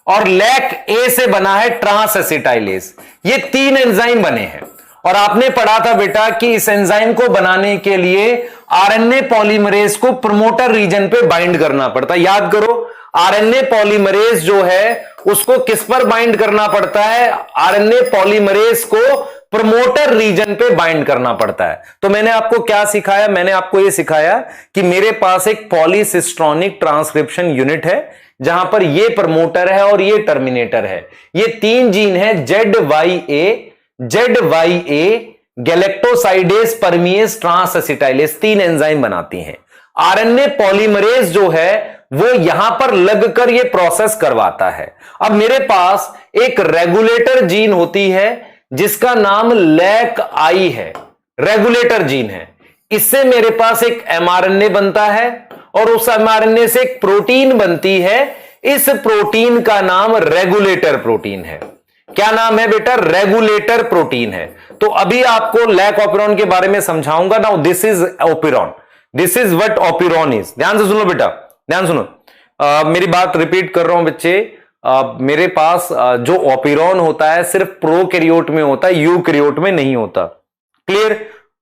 और लैक ए से बना है ट्रांस एसिटाइलेज। ये 3 एंजाइम बने हैं और आपने पढ़ा था बेटा कि इस एंजाइम को बनाने के लिए आरएनए पॉलीमरेज को प्रमोटर रीजन पे बाइंड करना पड़ता है। याद करो, आरएनए पॉलीमरेज जो है उसको किस पर बाइंड करना पड़ता है? आरएनए पॉलीमरेज को प्रमोटर रीजन पे बाइंड करना पड़ता है। तो मैंने आपको क्या सिखाया? मैंने आपको यह सिखाया कि मेरे पास एक पॉलीसिस्ट्रॉनिक ट्रांसक्रिप्शन यूनिट है जहां पर ये प्रमोटर है और ये टर्मिनेटर है। ये 3 जीन है ZYA, galactosidase, permease, transacetylase, 3 enzyme बनाती हैं। आरएनए पॉलीमरेज जो है वो यहां पर लगकर ये प्रोसेस करवाता है। अब मेरे पास एक रेगुलेटर जीन होती है जिसका नाम लैक आई है, रेगुलेटर जीन है। इससे मेरे पास एक एमआरएनए बनता है और उस एमआरएनए से एक प्रोटीन बनती है। इस प्रोटीन का नाम रेगुलेटर प्रोटीन है। क्या नाम है बेटा? रेगुलेटर प्रोटीन है। तो अभी आपको लैक ऑपिरॉन के बारे में समझाऊंगा। Now this is operon, this is what operon is. ध्यान से सुनो बेटा, ध्यान सुनो। मेरी बात रिपीट कर रहा हूं बच्चे। मेरे पास जो ऑपिरॉन होता है सिर्फ प्रोकैरियोट में होता है, यूकैरियोट में नहीं होता। क्लियर?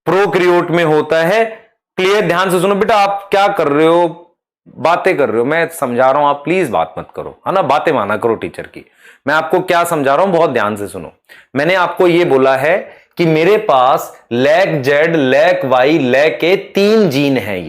प्रोकैरियोट में होता है। क्लियर? ध्यान से सुनो बेटा। आप क्या कर रहे हो? बातें कर रहे हो, मैं समझा रहा हूं, आप प्लीज बात मत करो, है ना। बातें माना करो टीचर की। मैं आपको क्या समझा रहा हूं, बहुत ध्यान से सुनो। मैंने आपको यह बोला है कि मेरे पास lac Z, lac Y, lac A 3 gene है।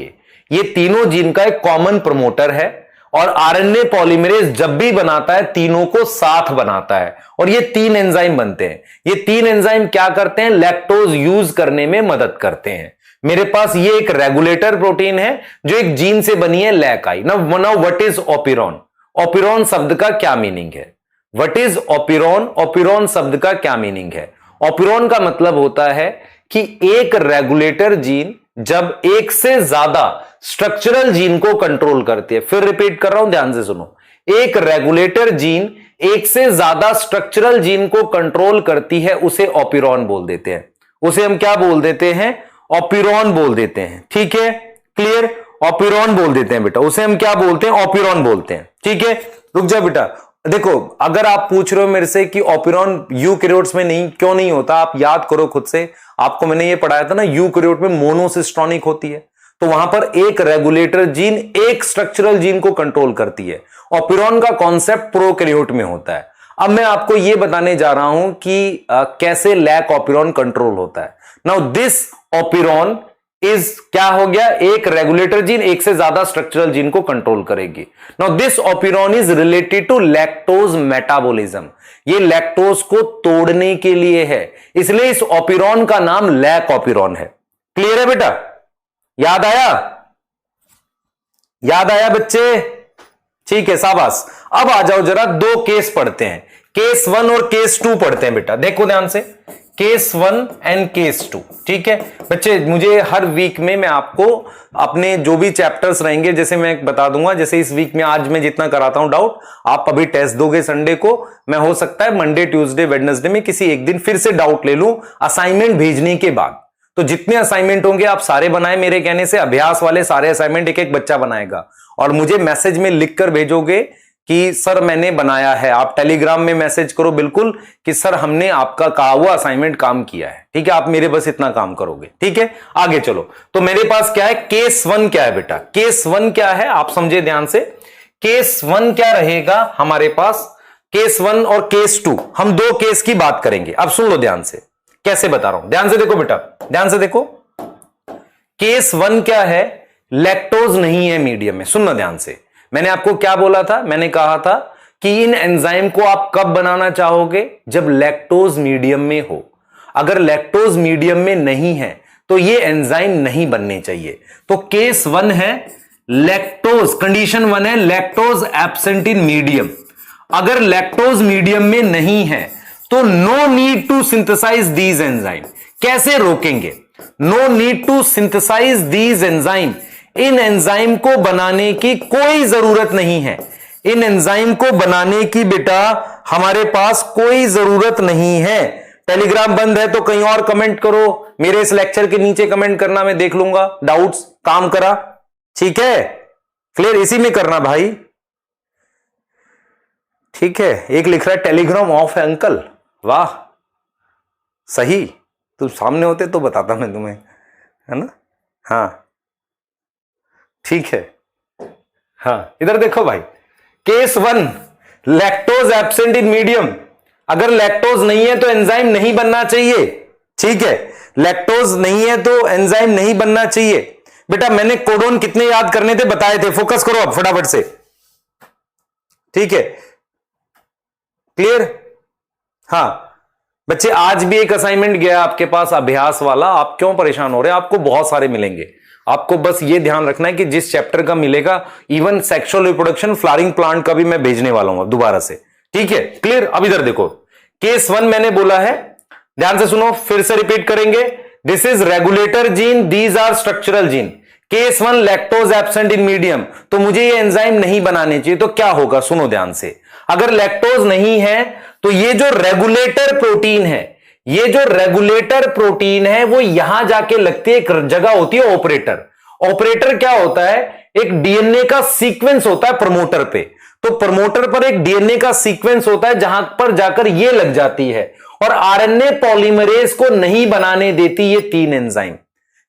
ये तीनों जीन का एक कॉमन प्रमोटर है और आरएनए पॉलीमरेज जब भी बनाता है तीनों को साथ बनाता है और ये 3 एंजाइम बनते हैं। ये 3 एंजाइम क्या करते हैं? लैक्टोज यूज करने में मदद करते हैं। मेरे पास ये एक रेगुलेटर प्रोटीन है जो एक जीन से बनी है, lac I. Now what is operon? Operon शब्द का क्या मीनिंग है? What is operon? ऑपिरॉन शब्द का क्या मीनिंग है? ऑपिरॉन का मतलब होता है कि एक रेगुलेटर जीन जब एक से ज्यादा स्ट्रक्चरल जीन को कंट्रोल करती है। फिर रिपीट कर रहा हूं, ध्यान से सुनो। एक रेगुलेटर जीन एक से ज्यादा स्ट्रक्चरल जीन को कंट्रोल करती है, उसे ऑपिरॉन बोल देते हैं। उसे हम क्या बोल देते हैं? ऑपिरॉन बोल देते हैं। ठीक है? क्लियर? ऑपिरॉन बोल देते हैं बेटा। उसे हम क्या बोलते हैं? ऑपिरॉन बोलते हैं। ठीक है? रुक जा बेटा। देखो, अगर आप पूछ रहे हो मेरे से कि ऑपिरॉन यूकैरियोट्स में नहीं क्यों नहीं होता, आप याद करो खुद से। आपको मैंने ये पढ़ाया था ना, यूकैरियोट में मोनोसिस्ट्रॉनिक होती है, तो वहां पर एक रेगुलेटर जीन एक स्ट्रक्चरल जीन को कंट्रोल करती है। ऑपिरॉन का कॉन्सेप्ट प्रोकैरियोट में होता है। अब मैं आपको यह बताने जा रहा हूं कि कैसे लैक ऑपिरॉन कंट्रोल होता है। नाउ दिस ऑपिरॉन इज क्या हो गया? एक रेगुलेटर जीन एक से ज्यादा स्ट्रक्चरल जीन को कंट्रोल करेगी। Now this operon is related to lactose metabolism. ये लैक्टोज को तोड़ने के लिए है, इसलिए इस ऑपिरॉन का नाम लैक ऑपिरॉन है। क्लियर है बेटा? याद आया? याद आया बच्चे? ठीक है, शाबाश। अब आ जाओ जरा 2 केस पढ़ते हैं। केस 1 और केस 2 पढ़ते हैं बेटा। देखो ध्यान से, केस 1 एंड केस 2। ठीक है बच्चे, मुझे हर वीक में मैं आपको अपने जो भी चैप्टर्स रहेंगे, जैसे मैं बता दूंगा, जैसे इस वीक में आज मैं जितना कराता हूं डाउट, आप अभी टेस्ट दोगे संडे को, मैं हो सकता है मंडे, ट्यूसडे, वेडनेसडे में किसी एक दिन फिर से डाउट ले लूं असाइनमेंट भेजने के बाद। तो जितने असाइनमेंट होंगे आप सारे बनाए मेरे कहने से। अभ्यास वाले सारे असाइनमेंट एक एक बच्चा बनाएगा और मुझे मैसेज में लिखकर भेजोगे कि सर मैंने बनाया है। आप टेलीग्राम में मैसेज करो बिल्कुल कि सर हमने आपका कहा हुआ असाइनमेंट काम किया है। ठीक है? आप मेरे बस इतना काम करोगे। ठीक है? आगे चलो। तो मेरे पास क्या है? केस 1 क्या है बेटा? केस 1 क्या है आप समझे ध्यान से। केस 1 क्या रहेगा हमारे पास? केस 1 और केस 2, हम 2 केस की बात करेंगे। अब सुन लो ध्यान से, कैसे बता रहा हूं, ध्यान से देखो बेटा, ध्यान से देखो। केस 1 क्या है? लैक्टोज नहीं है मीडियम में। सुनना ध्यान से, मैंने आपको क्या बोला था? मैंने कहा था कि इन एंजाइम को आप कब बनाना चाहोगे? जब लैक्टोज मीडियम में हो। अगर लैक्टोज मीडियम में नहीं है तो ये एंजाइम नहीं बनने चाहिए। तो केस 1 है लैक्टोज, कंडीशन 1 है लैक्टोज एब्सेंट इन मीडियम। अगर लैक्टोज मीडियम में नहीं है तो no need to synthesize these enzyme. कैसे रोकेंगे? No need to synthesize these enzyme. इन एंजाइम को बनाने की कोई जरूरत नहीं है। इन एंजाइम को बनाने की बेटा हमारे पास कोई जरूरत नहीं है। टेलीग्राम बंद है तो कहीं और कमेंट करो, मेरे इस लेक्चर के नीचे कमेंट करना, मैं देख लूंगा। डाउट्स काम करा? ठीक है, क्लियर? इसी में करना भाई। ठीक है, एक लिख रहा है टेलीग्राम ऑफ है अंकल, वाह सही, तुम सामने होते तो बताता मैं तुम्हें, है ना। हाँ ठीक है। हाँ इधर देखो भाई, case 1 lactose absent in medium. अगर लैक्टोज नहीं है तो एंजाइम नहीं बनना चाहिए, ठीक है, लैक्टोज नहीं है तो एंजाइम नहीं बनना चाहिए। बेटा मैंने कोडोन कितने याद करने थे बताए थे, फोकस करो अब फटाफट से, ठीक है, क्लियर। हाँ बच्चे आज भी एक असाइनमेंट गया आपके पास अभ्यास वाला, आप क्यों परेशान हो रहे हैं, आपको बहुत सारे मिलेंगे। आपको बस ये ध्यान रखना है कि जिस चैप्टर का मिलेगा, even sexual reproduction flowering plant का भी मैं भेजने वाला हूं दोबारा से, ठीक है, क्लियर। अब इधर देखो, केस 1 मैंने बोला है, ध्यान से सुनो, फिर से रिपीट करेंगे। This is regulator gene, these are structural gene. Case 1 lactose absent in medium, तो मुझे ये एंजाइम नहीं बनाने चाहिए, तो क्या होगा सुनो ध्यान से। अगर लैक्टोज नहीं है तो ये जो रेगुलेटर प्रोटीन है, ये जो रेगुलेटर प्रोटीन है वो यहां जाके लगती है, एक जगह होती है ऑपरेटर। ऑपरेटर क्या होता है, एक डीएनए का सीक्वेंस होता है प्रमोटर पे, तो प्रमोटर पर एक डीएनए का सीक्वेंस होता है जहां पर जाकर ये लग जाती है और आरएनए पॉलीमरेज को नहीं बनाने देती ये 3 enzyme.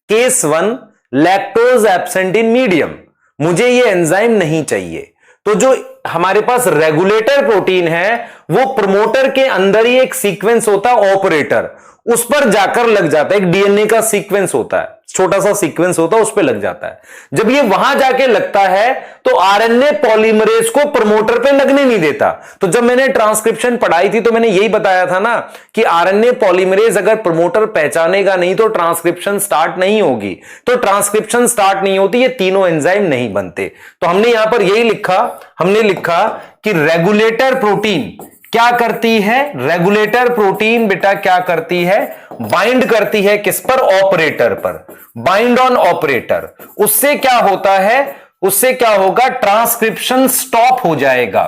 Case 1 lactose absent in medium, मुझे ये एंजाइम नहीं चाहिए, तो जो हमारे पास रेगुलेटर प्रोटीन है वो प्रमोटर के अंदर ही एक सीक्वेंस होता है ऑपरेटर, उस पर जाकर लग जाता है, एक डीएनए का सीक्वेंस होता है, छोटा सा सीक्वेंस होता है, उस पर लग जाता है। जब ये वहां जाके लगता है तो आरएनए पॉलीमरेज को प्रमोटर पे लगने नहीं देता। तो जब मैंने ट्रांसक्रिप्शन पढ़ाई थी तो मैंने यही बताया था ना कि आरएनए पॉलीमरेज अगर प्रमोटर पहचानेगा नहीं तो ट्रांसक्रिप्शन स्टार्ट नहीं होगी, तो ट्रांसक्रिप्शन स्टार्ट नहीं होती, ये तीनों एंजाइम नहीं बनते। तो हमने यहां पर यही लिखा, हमने लिखा कि रेगुलेटर प्रोटीन क्या करती है, रेगुलेटर प्रोटीन बेटा क्या करती है, बाइंड करती है किस पर, ऑपरेटर पर, बाइंड ऑन ऑपरेटर। उससे क्या होता है, उससे क्या होगा, ट्रांसक्रिप्शन स्टॉप हो जाएगा।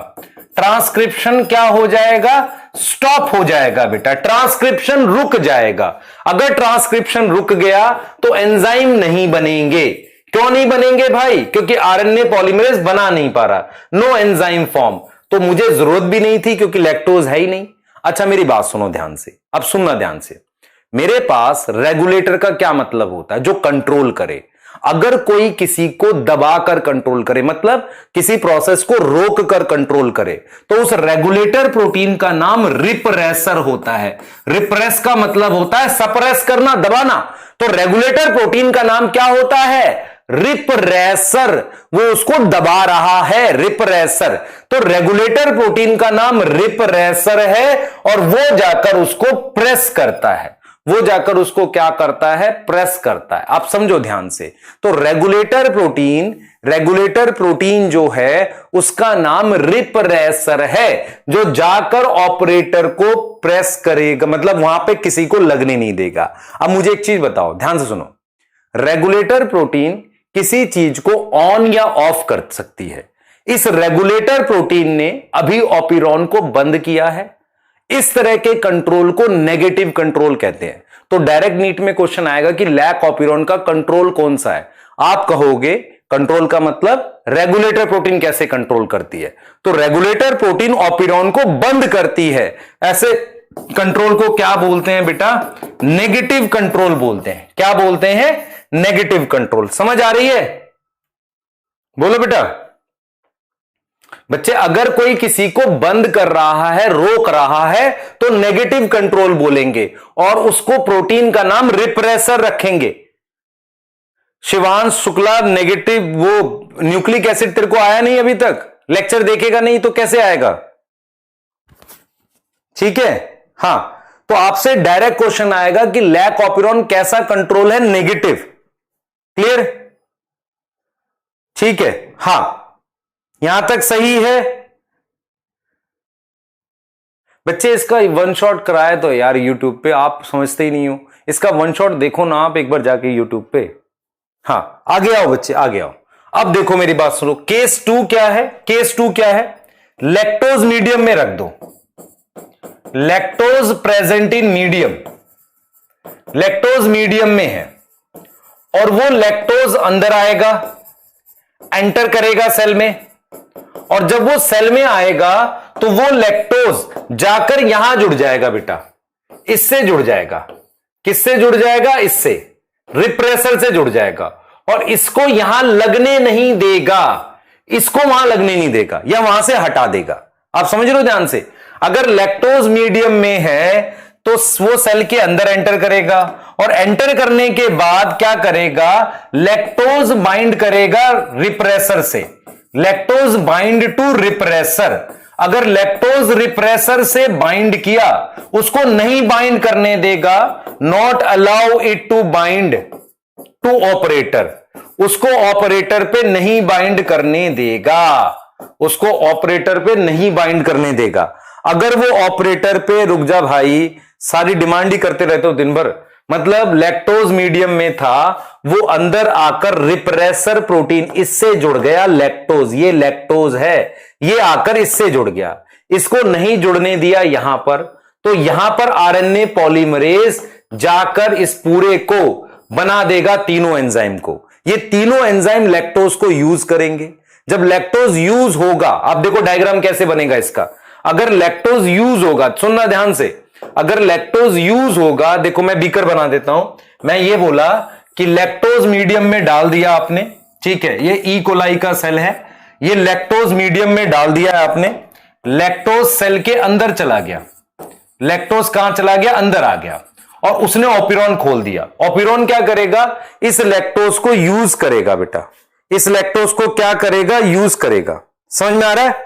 ट्रांसक्रिप्शन क्या हो जाएगा, स्टॉप हो जाएगा बेटा, ट्रांसक्रिप्शन रुक जाएगा। अगर ट्रांसक्रिप्शन रुक गया तो एंजाइम नहीं बनेंगे। क्यों नहीं बनेंगे भाई, क्योंकि आरएनए पॉलीमरेज बना नहीं पा रहा, नो एंजाइम फॉर्म, तो मुझे जरूरत भी नहीं थी क्योंकि लैक्टोज है ही नहीं। अच्छा मेरी बात सुनो ध्यान से, अब सुनना ध्यान से, मेरे पास रेगुलेटर का क्या मतलब होता है, जो कंट्रोल करे। अगर कोई किसी को दबाकर कंट्रोल करे, मतलब किसी प्रोसेस को रोक कर कंट्रोल करे, तो उस रेगुलेटर प्रोटीन का नाम रिप्रेसर होता है। रिप्रेस का मतलब होता है सप्रेस करना, दबाना, तो रेगुलेटर प्रोटीन का नाम क्या होता है, रिप्रेसर, वो उसको दबा रहा है, रिप्रेसर। तो रेगुलेटर प्रोटीन का नाम रिप्रेसर है और वो जाकर उसको प्रेस करता है, वो जाकर उसको क्या करता है, प्रेस करता है। आप समझो ध्यान से, तो रेगुलेटर प्रोटीन जो है उसका नाम रिप्रेसर है, जो जाकर ऑपरेटर को प्रेस करेगा, मतलब वहां पे किसी को लगने नहीं देगा। अब मुझे एक चीज बताओ, ध्यान से सुनो, रेगुलेटर प्रोटीन किसी चीज को ऑन या ऑफ कर सकती है। इस रेगुलेटर प्रोटीन ने अभी ऑपिरॉन को बंद किया है। इस तरह के कंट्रोल को नेगेटिव कंट्रोल कहते हैं। तो डायरेक्ट नीट में क्वेश्चन आएगा कि लैक ऑपिरॉन का कंट्रोल कौन सा है, आप कहोगे कंट्रोल का मतलब रेगुलेटर प्रोटीन कैसे कंट्रोल करती है, तो रेगुलेटर प्रोटीन ऑपिरॉन को बंद करती है। ऐसे कंट्रोल को क्या बोलते हैं बेटा, नेगेटिव कंट्रोल बोलते हैं। क्या बोलते हैं, नेगेटिव कंट्रोल। समझ आ रही है, बोलो बेटा। बच्चे अगर कोई किसी को बंद कर रहा है, रोक रहा है, तो नेगेटिव कंट्रोल बोलेंगे और उसको प्रोटीन का नाम रिप्रेसर रखेंगे। शिवांश शुक्ला नेगेटिव, वो न्यूक्लिक एसिड तेरे को आया नहीं अभी तक, लेक्चर देखेगा नहीं तो कैसे आएगा, ठीक है। हां, तो आपसे डायरेक्ट क्वेश्चन आएगा कि लैक ऑपिरॉन कैसा कंट्रोल है, नेगेटिव, क्लियर, ठीक है। हां, यहां तक सही है बच्चे। इसका वन शॉट कराया तो यार यूट्यूब पे, आप समझते ही नहीं हो। इसका वन शॉट देखो ना आप एक बार जाके यूट्यूब पे। हाँ आगे आओ बच्चे, आगे आओ। अब देखो मेरी बात सुनो, केस 2 क्या है, केस 2 क्या है, लैक्टोज मीडियम में रख दो, lactose present in medium, lactose medium में है और वो लैक्टोज अंदर आएगा, एंटर करेगा सेल में और जब वो सेल में आएगा तो वो लैक्टोज जाकर यहां जुड़ जाएगा बेटा, इससे जुड़ जाएगा। किससे जुड़ जाएगा? इससे, रिप्रेसर से जुड़ जाएगा और इसको यहां लगने नहीं देगा, इसको वहां लगने नहीं देगा या वहां से हटा देगा। आप समझ रहे हो ध्यान से? अगर लैक्टोज मीडियम में है तो वो सेल के अंदर एंटर करेगा और एंटर करने के बाद क्या करेगा? लैक्टोज बाइंड करेगा रिप्रेसर से। Lactose bind to repressor. अगर लैक्टोज रिप्रेसर से बाइंड किया, उसको नहीं बाइंड करने देगा, not allow it to bind to operator, उसको ऑपरेटर पे नहीं बाइंड करने देगा, उसको ऑपरेटर पे नहीं बाइंड करने देगा। अगर वो ऑपरेटर पे, रुक जा भाई, सारी डिमांड ही करते रहते हो दिन भर। मतलब लैक्टोज मीडियम में था, वो अंदर आकर रिप्रेसर प्रोटीन, इससे जुड़ गया लैक्टोज, ये लैक्टोज है, ये आकर इससे जुड़ गया, इसको नहीं जुड़ने दिया यहां पर, तो यहां पर आरएनए पॉलीमरेज जाकर इस पूरे को बना देगा, तीनों एंजाइम को। ये तीनों एंजाइम लैक्टोज को यूज करेंगे। जब लैक्टोज यूज होगा, आप देखो डायग्राम कैसे बनेगा इसका। अगर लैक्टोज यूज होगा, सुनना ध्यान से, अगर लैक्टोज यूज होगा, देखो मैं बीकर बना देता हूं। मैं ये बोला कि लैक्टोज मीडियम में डाल दिया आपने, ठीक है, ये ई कोलाई का सेल है, ये लैक्टोज मीडियम में डाल दिया है आपने, लैक्टोज सेल के अंदर चला गया, लैक्टोज कहां चला गया? अंदर आ गया और उसने ऑपिरॉन खोल दिया। ऑपिरॉन क्या करेगा? इस लैक्टोज को यूज करेगा बेटा, इस लैक्टोज को क्या करेगा? यूज करेगा। समझ में आ रहा है?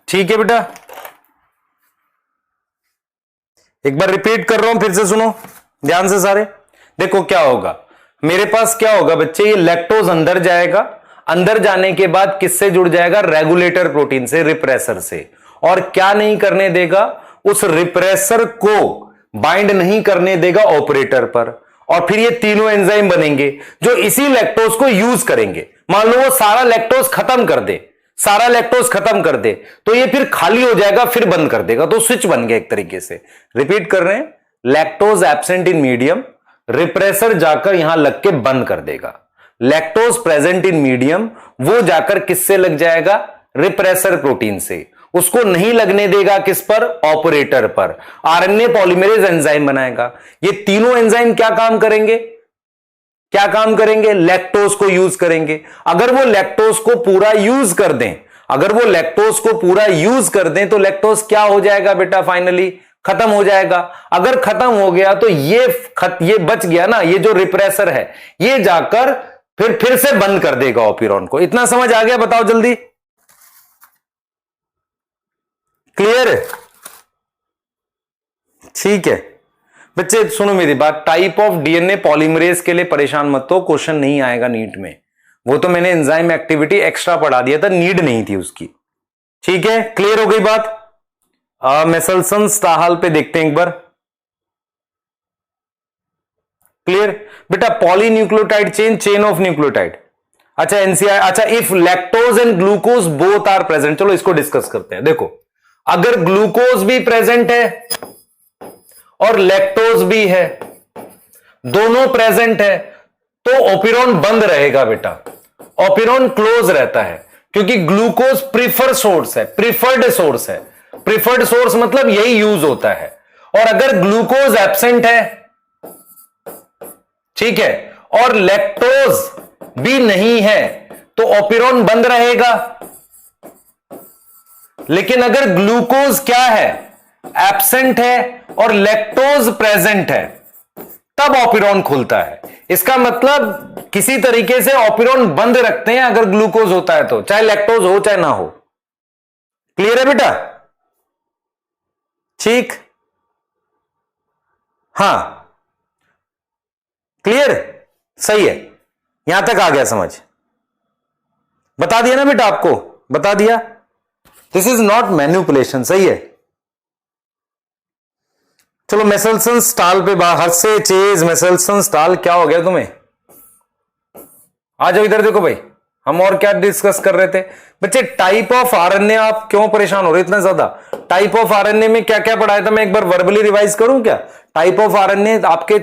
ठीक है बेटा, एक बार रिपीट कर रहा हूं, फिर से सुनो ध्यान से सारे। देखो क्या होगा, मेरे पास क्या होगा बच्चे, ये लैक्टोज अंदर जाएगा, अंदर जाने के बाद किससे जुड़ जाएगा? रेगुलेटर प्रोटीन से, रिप्रेसर से। और क्या नहीं करने देगा? उस रिप्रेसर को बाइंड नहीं करने देगा ऑपरेटर पर। और फिर ये तीनों एंजाइम बनेंगे जो इसी लैक्टोज को यूज करेंगे। मान लो वो सारा लैक्टोज खत्म कर दे, सारा लैक्टोज खत्म कर दे, तो ये फिर खाली हो जाएगा, फिर बंद कर देगा, तो स्विच बन गया एक तरीके से। रिपीट कर रहे हैं, lactose absent in medium, repressor जाकर यहां लग के बंद कर देगा। लैक्टोज प्रेजेंट इन मीडियम, वो जाकर किससे लग जाएगा? रिप्रेसर प्रोटीन से। उसको नहीं लगने देगा किस पर? ऑपरेटर पर। आरएनए पॉलीमरेज एंजाइम बनाएगा। ये तीनों एंजाइम क्या काम करेंगे? क्या काम करेंगे? लैक्टोज को यूज करेंगे। अगर वो लैक्टोज को पूरा यूज कर दें, अगर वो लैक्टोज को पूरा यूज कर दें तो लैक्टोज क्या हो जाएगा बेटा? फाइनली खत्म हो जाएगा। अगर खत्म हो गया तो ये बच गया ना, ये जो रिप्रेसर है, ये जाकर फिर से बंद कर देगा ऑपिरॉन को। इतना समझ आ गया? बताओ जल्दी। क्लियर है? ठीक है बच्चे, सुनो मेरी बात, टाइप ऑफ डीएनए पॉलीमरेज के लिए परेशान मत हो, क्वेश्चन नहीं आएगा नीट में। वो तो मैंने एंजाइम एक्टिविटी एक्स्ट्रा पढ़ा दिया था, नीड नहीं थी उसकी। ठीक है, क्लियर हो गई बात? मेसल्सन स्टाहल पे देखते हैं एक बार। क्लियर बेटा? Polynucleotide chain, chain of nucleotide. अच्छा एनसीआर, अच्छा if lactose and glucose both are present, चलो इसको डिस्कस करते हैं। देखो अगर ग्लूकोज भी प्रेजेंट है और लैक्टोज भी है, दोनों प्रेजेंट है, तो ऑपिरॉन बंद रहेगा बेटा, ऑपिरॉन क्लोज रहता है, क्योंकि ग्लूकोज प्रीफर सोर्स है, प्रीफर्ड सोर्स है। प्रीफर्ड सोर्स मतलब यही यूज होता है। और अगर ग्लूकोज एब्सेंट है, ठीक है, और लैक्टोज भी नहीं है, तो ऑपिरॉन बंद रहेगा। लेकिन अगर ग्लूकोज क्या है? एब्सेंट है और लैक्टोज प्रेजेंट है, तब ऑपिरॉन खुलता है। इसका मतलब किसी तरीके से ऑपिरॉन बंद रखते हैं अगर ग्लूकोज होता है तो, चाहे लैक्टोज हो चाहे ना हो। क्लियर है बेटा? ठीक, हां क्लियर, सही है, यहां तक आ गया समझ? बता दिया ना बेटा आपको, बता दिया। दिस इज नॉट मैन्युपुलेशन, सही है। चलो मेसल्सन स्टाल पे बाहर से चेज, मेसल्सन स्टाल क्या हो गया तुम्हें? आ जाओ इधर, देखो भाई हम और क्या डिस्कस कर रहे थे बच्चे टाइप ऑफ आरएनए, आप क्यों परेशान हो रहे इतना ज्यादा? टाइप ऑफ आरएनए में क्या क्या पढ़ाया था, मैं एक बार वर्बली रिवाइज करूं क्या? टाइप ऑफ आरएनए आपके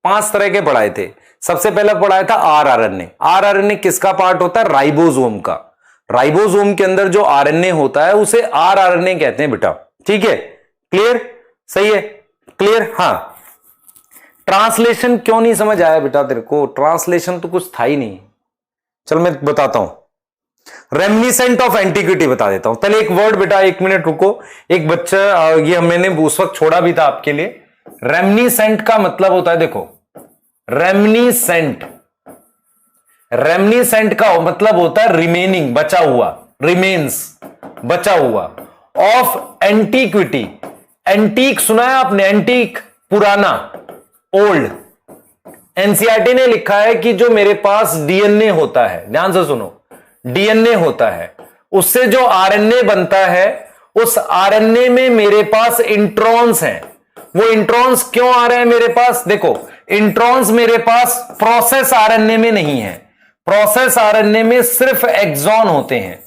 5 तरह के पढ़ाए थे। सबसे पहले पढ़ाया था आरआरएनए। आरआरएनए किसका पार्ट होता है? राइबोसोम का। राइबोसोम के अंदर जो आरएनए होता है उसे आरआरएनए कहते हैं बेटा। ठीक है, क्लियर? सही है, क्लियर? हाँ। ट्रांसलेशन क्यों नहीं समझ आया बेटा तेरे को? ट्रांसलेशन तो कुछ था ही नहीं। चल मैं बताता हूं, रेमनिसेंट ऑफ एंटिक्विटी बता देता हूं। पहले एक वर्ड बेटा, 1 मिनट रुको। एक बच्चा, ये मैंने उस वक्त छोड़ा भी था आपके लिए। रेमनिसेंट का मतलब होता है, देखो, रेमनिसेंट, रेमनिसेंट का मतलब होता है रिमेनिंग, बचा हुआ, रिमेन्स, बचा हुआ, ऑफ एंटिक्विटी। एंटीक सुना है आपने? एंटीक पुराना, ओल्ड। एनसीईआरटी ने लिखा है कि जो मेरे पास डीएनए होता है, ध्यान से सुनो, डीएनए होता है, उससे जो आरएनए बनता है, उस आरएनए में मेरे पास इंट्रॉन्स हैं। वो इंट्रॉन्स क्यों आ रहे हैं मेरे पास? देखो, इंट्रॉन्स मेरे पास प्रोसेस आरएनए में नहीं है। प्रोसेस आरएनए में सिर्फ एक्सॉन होते हैं।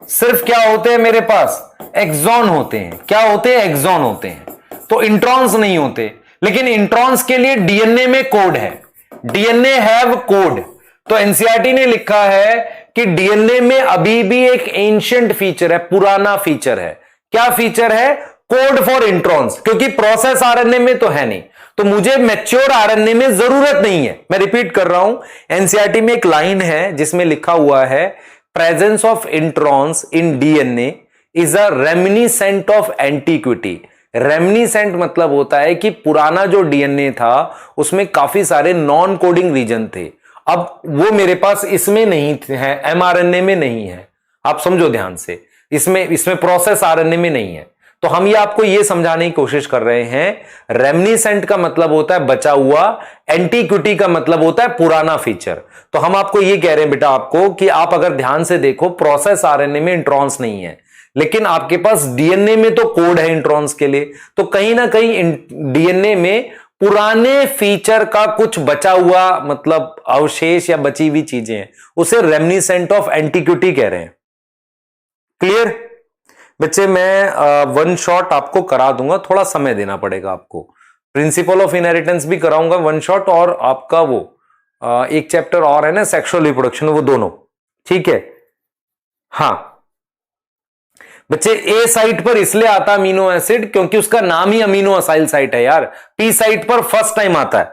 सिर्फ क्या होते हैं मेरे पास? एक्सॉन होते हैं। क्या होते हैं? एक्सॉन होते हैं। तो इंट्रॉन्स नहीं होते। लेकिन इंट्रॉन्स के लिए डीएनए में कोड है, डीएनए हैव कोड। तो एनसीईआरटी ने लिखा है कि डीएनए में अभी भी एक एंशिएंट फीचर है, पुराना फीचर है। क्या फीचर है? कोड फॉर इंट्रॉन्स, क्योंकि प्रोसेस आरएनए में तो है नहीं। तो मुझे मैच्योर आरएनए में जरूरत नहीं है। मैं रिपीट कर रहा हूं, एनसीईआरटी में एक लाइन है जिसमें लिखा हुआ है, presence of introns in DNA is a reminiscent of antiquity. Reminiscent मतलब होता है कि पुराना जो डीएनए था उसमें काफी सारे नॉन कोडिंग रीजन थे। अब वो मेरे पास इसमें नहीं है, एमआरएनए में नहीं है। आप समझो ध्यान से, इसमें प्रोसेस आरएनए में नहीं है। तो हम ये आपको ये समझाने की कोशिश कर रहे हैं, रेमिनिसेंट का मतलब होता है बचा हुआ, एंटिक्विटी का मतलब होता है पुराना फीचर। तो हम आपको ये कह रहे हैं बेटा आपको कि आप अगर ध्यान से देखो, प्रोसेस आरएनए में इंट्रॉन्स नहीं है, लेकिन आपके पास डीएनए में तो कोड है इंट्रॉन्स के लिए। तो कहीं ना कहीं डीएनए में पुराने फीचर का कुछ बचा हुआ, मतलब अवशेष या बची हुई चीजें हैं, उसे रेमिनिसेंट ऑफ एंटिक्विटी कह रहे हैं। क्लियर बच्चे? मैं वन शॉट आपको करा दूंगा, थोड़ा समय देना पड़ेगा आपको। प्रिंसिपल ऑफ इनहेरिटेंस भी कराऊंगा वन शॉट, और आपका वो एक चैप्टर और है ना, सेक्सुअल रिप्रोडक्शन, वो दोनों। ठीक है? हाँ बच्चे, ए साइट पर इसलिए आता अमीनो एसिड क्योंकि उसका नाम ही अमीनो असाइल साइट है यार। पी साइट पर फर्स्ट टाइम आता है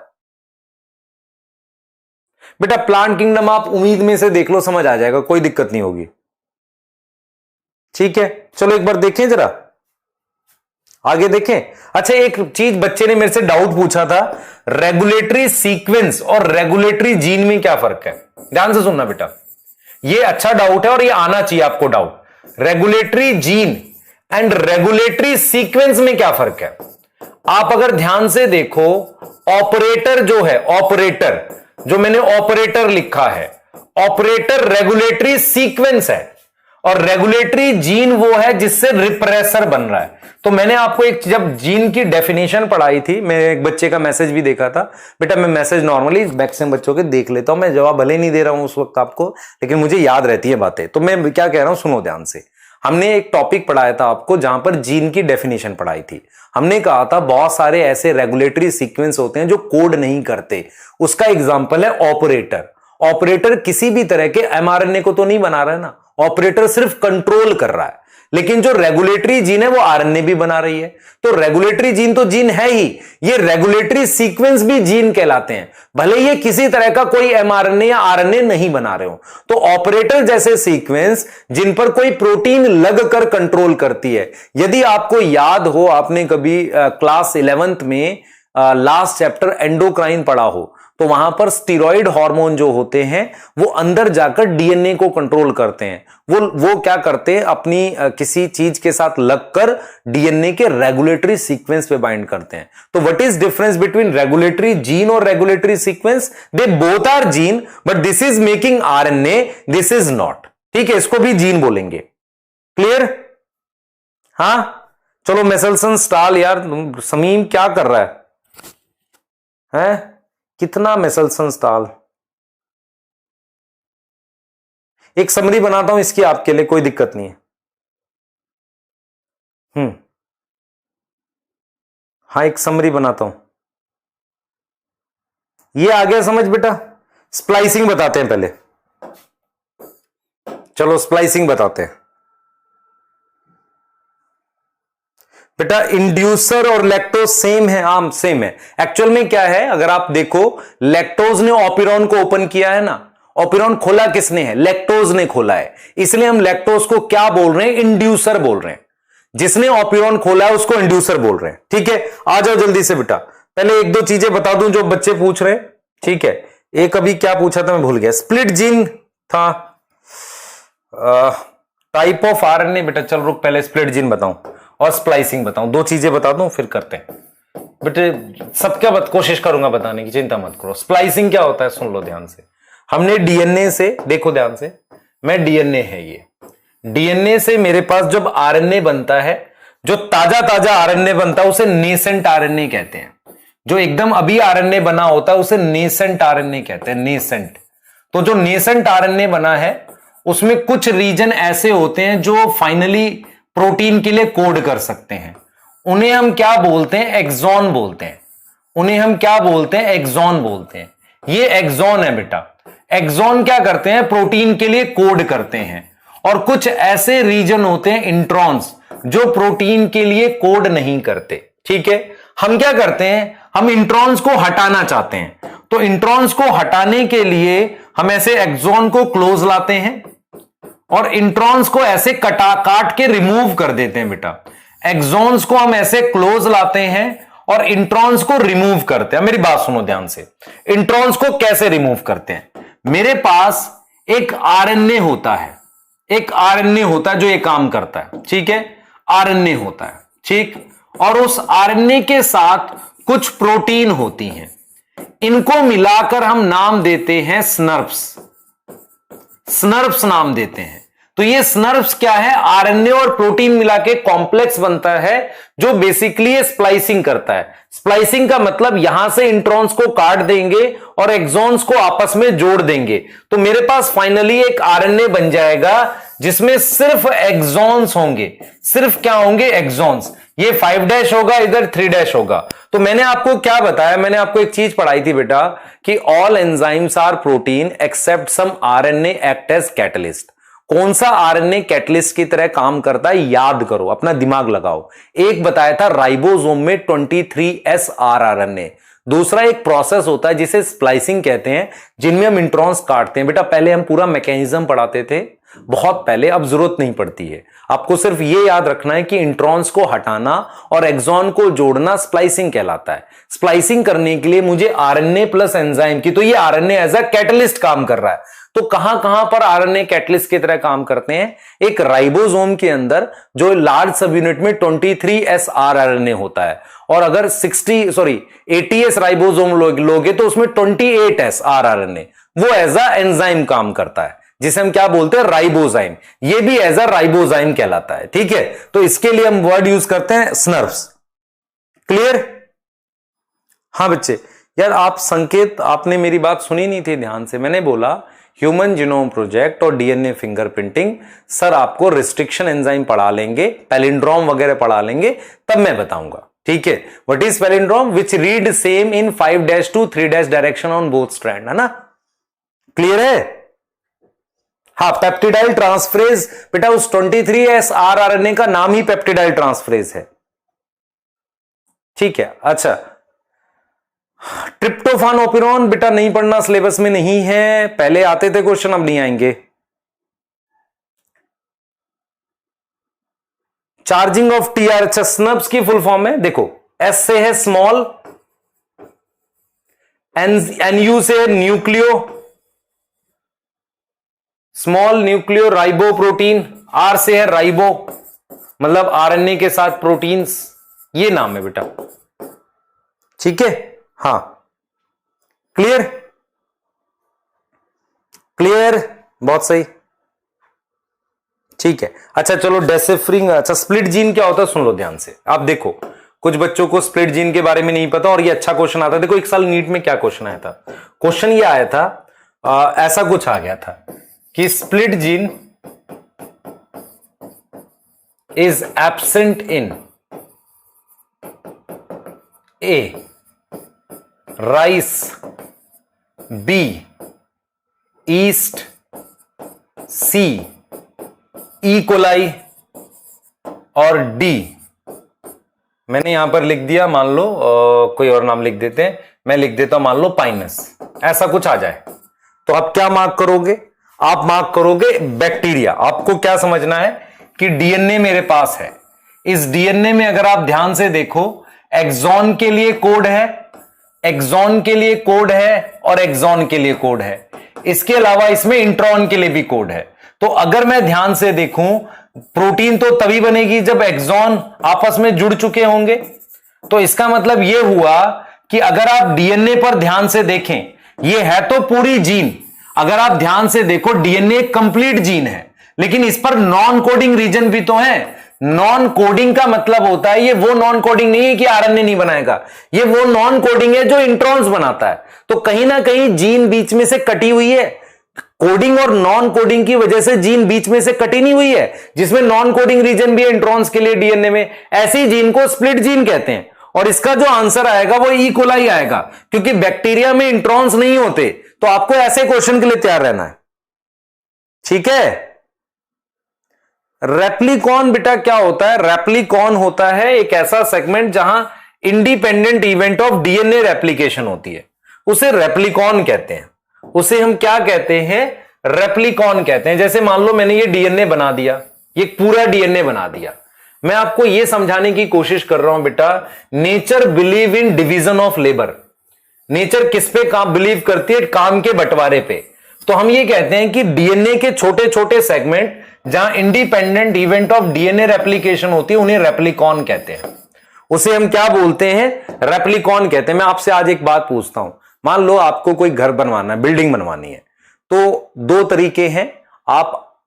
बेटा। प्लांट किंगडम आप उम्मीद में से देख लो, समझ आ जाएगा, कोई दिक्कत नहीं होगी। ठीक है, चलो एक बार देखें जरा, आगे देखें। अच्छा, एक चीज बच्चे ने मेरे से डाउट पूछा था, रेगुलेटरी सीक्वेंस और रेगुलेटरी जीन में क्या फर्क है? ध्यान से सुनना बेटा, ये अच्छा डाउट है और ये आना चाहिए आपको doubt. Regulatory gene and regulatory sequence में क्या फर्क है? आप अगर ध्यान से देखो, ऑपरेटर जो है, ऑपरेटर जो मैंने ऑपरेटर लिखा है, ऑपरेटर रेगुलेटरी सीक्वेंस है, और रेगुलेटरी जीन वो है जिससे रिप्रेसर बन रहा है। तो मैंने आपको एक, जब जीन की डेफिनेशन पढ़ाई थी, मैं एक बच्चे का मैसेज भी देखा था बेटा। मैं मैसेज नॉर्मली मैक्सिमम बच्चों के देख लेता हूं, मैं जवाब भले ही नहीं दे रहा हूं उस वक्त आपको, लेकिन मुझे याद रहती है बातें। तो मैं क्या कह रहा हूं, सुनो ध्यान से। हमने एक टॉपिक पढ़ाया था आपको जहां पर जीन की डेफिनेशन पढ़ाई थी। हमने कहा था बहुत सारे ऐसे रेगुलेटरी सीक्वेंस होते हैं जो कोड नहीं करते। उसका एग्जाम्पल है ऑपरेटर। ऑपरेटर किसी भी तरह के एमआरएनए को तो नहीं बना रहा है ना, ऑपरेटर सिर्फ कंट्रोल कर रहा है। लेकिन जो रेगुलेटरी जीन है वो आरएनए भी बना रही है। तो रेगुलेटरी जीन तो जीन है ही, ये रेगुलेटरी सीक्वेंस भी जीन कहलाते हैं, भले ये किसी तरह का कोई एमआरएनए या आरएनए नहीं बना रहे हो। तो ऑपरेटर जैसे सीक्वेंस जिन पर कोई प्रोटीन लगकर कंट्रोल करती है। यदि आपको याद हो, आपने कभी क्लास 11th में लास्ट चैप्टर एंडोक्राइन पढ़ा हो, तो वहां पर स्टीरॉइड हार्मोन जो होते हैं वो अंदर जाकर डीएनए को कंट्रोल करते हैं। वो क्या करते हैं, अपनी किसी चीज के साथ लगकर डीएनए के रेगुलेटरी सीक्वेंस पे बाइंड करते हैं। तो what is difference between regulatory gene और regulatory sequence? They both are gene, but this is making RNA, this is not. ठीक है, इसको भी जीन बोलेंगे। क्लियर? हाँ चलो, मेसेल्सन स्टाल यार, समीम क्या कर रहा है? कितना मेसेल्सन स्टाल? एक समरी बनाता हूं इसकी आपके लिए, कोई दिक्कत नहीं है। हाँ, एक समरी बनाता हूं। ये आ गया समझ बेटा? स्प्लाइसिंग बताते हैं पहले, चलो स्प्लाइसिंग बताते हैं बेटा। इंड्यूसर और लैक्टोज सेम है? आम सेम है। एक्चुअल में क्या है, अगर आप देखो, लैक्टोज ने ऑपिरॉन को ओपन किया है ना, ऑपिरॉन खोला किसने है? लैक्टोज ने खोला है। इसलिए हम लैक्टोज को क्या बोल रहे हैं? इंड्यूसर बोल रहे हैं। जिसने ऑपिरॉन खोला है उसको इंड्यूसर बोल रहे हैं। ठीक है, आ जाओ जल्दी से बेटा। पहले एक दो चीजें बता दूं जो बच्चे पूछ रहे हैं। ठीक है, एक अभी क्या पूछा था मैं भूल गया, स्प्लिट जीन था, टाइप ऑफ आरएनए। बेटा चल रुक, पहले स्प्लिट जीन बताऊं और स्प्लाइसिंग बताऊं, दो चीजें बता दूं फिर करते हैं बेटे। सब क्या कोशिश करूंगा बताने की, चिंता मत करो। स्प्लाइसिंग क्या होता है सुन लो ध्यान से। हमने डीएनए से, देखो ध्यान से, मैं डीएनए है ये, डीएनए से मेरे पास जब आरएनए बनता है, जो ताजा ताजा आरएनए बनता है उसे नेसेंट आरएनए कहते हैं। जो एकदम अभी आरएनए बना होता है उसे नेसेंट आरएनए कहते हैं, नेसेंट। तो जो नेसेंट आरएनए बना है उसमें कुछ रीजन ऐसे होते हैं जो फाइनली प्रोटीन के लिए कोड कर सकते हैं। उन्हें हम क्या बोलते हैं? एक्सॉन बोलते हैं। उन्हें हम क्या बोलते हैं? एक्सॉन बोलते हैं। ये एक्सॉन है बेटा। एक्सॉन क्या करते हैं? प्रोटीन के लिए कोड करते हैं। और कुछ ऐसे रीजन होते हैं इंट्रॉन्स, जो प्रोटीन के लिए कोड नहीं करते। ठीक है, हम क्या करते हैं? हम इंट्रॉन्स को हटाना चाहते हैं, तो इंट्रॉन्स को हटाने के लिए हम ऐसे एक्सॉन को क्लोज लाते हैं और इंट्रॉन्स को ऐसे काट के रिमूव कर देते हैं बेटा। एक्सॉन्स को हम ऐसे क्लोज लाते हैं और इंट्रॉन्स को रिमूव करते हैं। मेरी बात सुनो ध्यान से। इंट्रॉन्स को कैसे रिमूव करते हैं? मेरे पास एक आरएनए होता है, एक आरएनए होता है जो ये काम करता है। ठीक है, आरएनए होता है, ठीक। और उस आरएनए के साथ कुछ प्रोटीन होती हैं, इनको मिलाकर हम नाम देते हैं स्नर्प्स। स्नर्प्स नाम देते हैं। तो ये स्नर्प्स क्या है? आरएनए और प्रोटीन मिला के कॉम्प्लेक्स बनता है जो बेसिकली स्प्लाइसिंग करता है। स्प्लाइसिंग का मतलब यहां से इंट्रॉन्स को काट देंगे और एक्सॉन्स को आपस में जोड़ देंगे, तो मेरे पास फाइनली एक आरएनए बन जाएगा जिसमें सिर्फ एक्सॉन्स होंगे। सिर्फ क्या होंगे? एक्सॉन्स। ये 5' होगा, इधर 3' होगा। तो मैंने आपको क्या बताया? मैंने आपको एक चीज पढ़ाई थी बेटा कि all enzymes are protein except some RNA act as catalyst. कौन सा आरएनए कैटलिस्ट की तरह काम करता है? याद करो, अपना दिमाग लगाओ। एक बताया था राइबोसोम में 23S आरएनए। दूसरा एक प्रोसेस होता है जिसे स्प्लाइसिंग कहते हैं, जिनमें हम इंट्रॉन्स काटते हैं। बेटा पहले हम पूरा मैकेनिज्म पढ़ाते थे, बहुत पहले, अब जरूरत नहीं पड़ती है। आपको सिर्फ ये याद रखना है कि इंट्रॉन्स को हटाना और एक्सॉन को जोड़ना स्प्लाइसिंग कहलाता है। स्प्लाइसिंग करने के लिए मुझे आरएनए प्लस एंजाइम की, तो ये आरएनए एज अ कैटलिस्ट काम कर रहा है। तो कहां कहां पर आरएनए कैटलिस्ट की तरह काम करते हैं? एक राइबोसोम के अंदर जो लार्ज सब यूनिट में 23S आरएनए होता है, और अगर 80S राइबोसोम लोगे तो उसमें 28S आरएनए, वो एज अ एंजाइम काम करता है, जिसे हम क्या बोलते हैं? राइबोजाइम। ये भी एज अ राइबोजाइम कहलाता है। ठीक है, तो इसके लिए हम वर्ड यूज करते हैं स्नर्व्स। क्लियर? हाँ बच्चे, यार आप संकेत, आपने मेरी बात सुनी नहीं थी ध्यान से। मैंने बोला ह्यूमन जीनोम प्रोजेक्ट और डीएनए फिंगरप्रिंटिंग, सर आपको रिस्ट्रिक्शन एंजाइम पढ़ा लेंगे, पैलिंड्रोम वगैरह पढ़ा लेंगे, तब मैं बताऊंगा। ठीक है, what is palindrome? Which read same in 5' to 3' direction on both strand, है ना? क्लियर है? हाँ, पेप्टिडाइल ट्रांसफरेज बेटा, उस 23S आरएनए का नाम ही पेप्टिडाइल ट्रांसफरेज है। ठीक है, अच्छा। ट्रिप्टोफान ओपिरॉन बेटा नहीं पढ़ना, सिलेबस में नहीं है। पहले आते थे क्वेश्चन, अब नहीं आएंगे। चार्जिंग ऑफ टीआर, अच्छा स्नब्स की फुल फॉर्म है, देखो एस से है स्मॉल, एनयू से है nucleo, small nucleo ribo protein, R से है राइबो, मतलब आरएनए के साथ प्रोटीन्स, ये नाम है बेटा। ठीक है, हाँ क्लियर? क्लियर, बहुत सही। ठीक है, अच्छा चलो डेसिफरिंग, अच्छा स्प्लिट जीन क्या होता है सुन लो ध्यान से। आप देखो, कुछ बच्चों को स्प्लिट जीन के बारे में नहीं पता और ये अच्छा क्वेश्चन आता है। देखो एक साल नीट में क्या क्वेश्चन आया था, क्वेश्चन ये आया था, ऐसा कुछ आ गया था कि split gene is absent in A rice, B yeast, C E coli और डी मैंने यहां पर लिख दिया, मान लो कोई और नाम लिख देते हैं, मैं लिख देता हूं मान लो पाइनस, ऐसा कुछ आ जाए तो आप क्या मार्क करोगे? आप मार्क करोगे बैक्टीरिया। आपको क्या समझना है कि डीएनए मेरे पास है, इस डीएनए में अगर आप ध्यान से देखो एक्सॉन के लिए कोड है, एक्सॉन के लिए कोड है और एक्सॉन के लिए कोड है, इसके अलावा इसमें इंट्रॉन के लिए भी कोड है। तो अगर मैं ध्यान से देखूं प्रोटीन तो तभी बनेगी जब एक्सॉन आपस में जुड़ चुके होंगे। तो इसका मतलब यह हुआ कि अगर आप डीएनए पर ध्यान से देखें, यह है तो पूरी जीन, अगर आप ध्यान से देखो डीएनए कंप्लीट जीन है, लेकिन इस पर नॉन कोडिंग रीजन भी तो है। नॉन कोडिंग का मतलब होता है ये वो नॉन कोडिंग नहीं है कि आरएनए नहीं बनाएगा, ये वो नॉन कोडिंग है जो इंट्रॉन्स बनाता है। तो कहीं ना कहीं जीन बीच में से कटी हुई है, कोडिंग और नॉन कोडिंग की वजह से जीन बीच में से कटी नहीं हुई है, जिसमें नॉन कोडिंग रीजन भी है इंट्रॉन्स के लिए डीएनए में, ऐसी जीन को स्प्लिट जीन कहते हैं। और इसका जो आंसर आएगा वो ई कोलाई आएगा, क्योंकि बैक्टीरिया में इंट्रॉन्स नहीं होते। तो आपको ऐसे क्वेश्चन के लिए तैयार रहना है, ठीक है। रेप्लिकॉन बेटा क्या होता है? रेप्लिकॉन होता है एक ऐसा सेगमेंट जहां independent event of DNA replication होती है, उसे रेप्लिकॉन कहते हैं। उसे हम क्या कहते हैं? रेप्लिकॉन कहते हैं। जैसे मान लो मैंने ये डीएनए बना दिया, ये पूरा डीएनए बना दिया, मैं आपको यह समझाने की कोशिश कर रहा हूं बेटा, nature believe in division of labour. Nature किस पे काम बिलीव करती है? काम के बंटवारे पे। तो हम ये कहते हैं कि डीएनए के छोटे छोटे सेगमेंट जहां independent event of DNA replication होती है उन्हें रेप्लिकॉन कहते हैं। उसे हम क्या बोलते हैं? रेप्लिकॉन कहते हैं। मैं आपसे आज एक बात पूछता हूं, मान लो आपको कोई घर बनवाना है, बिल्डिंग बनवानी है, तो दो तरीके हैं। आप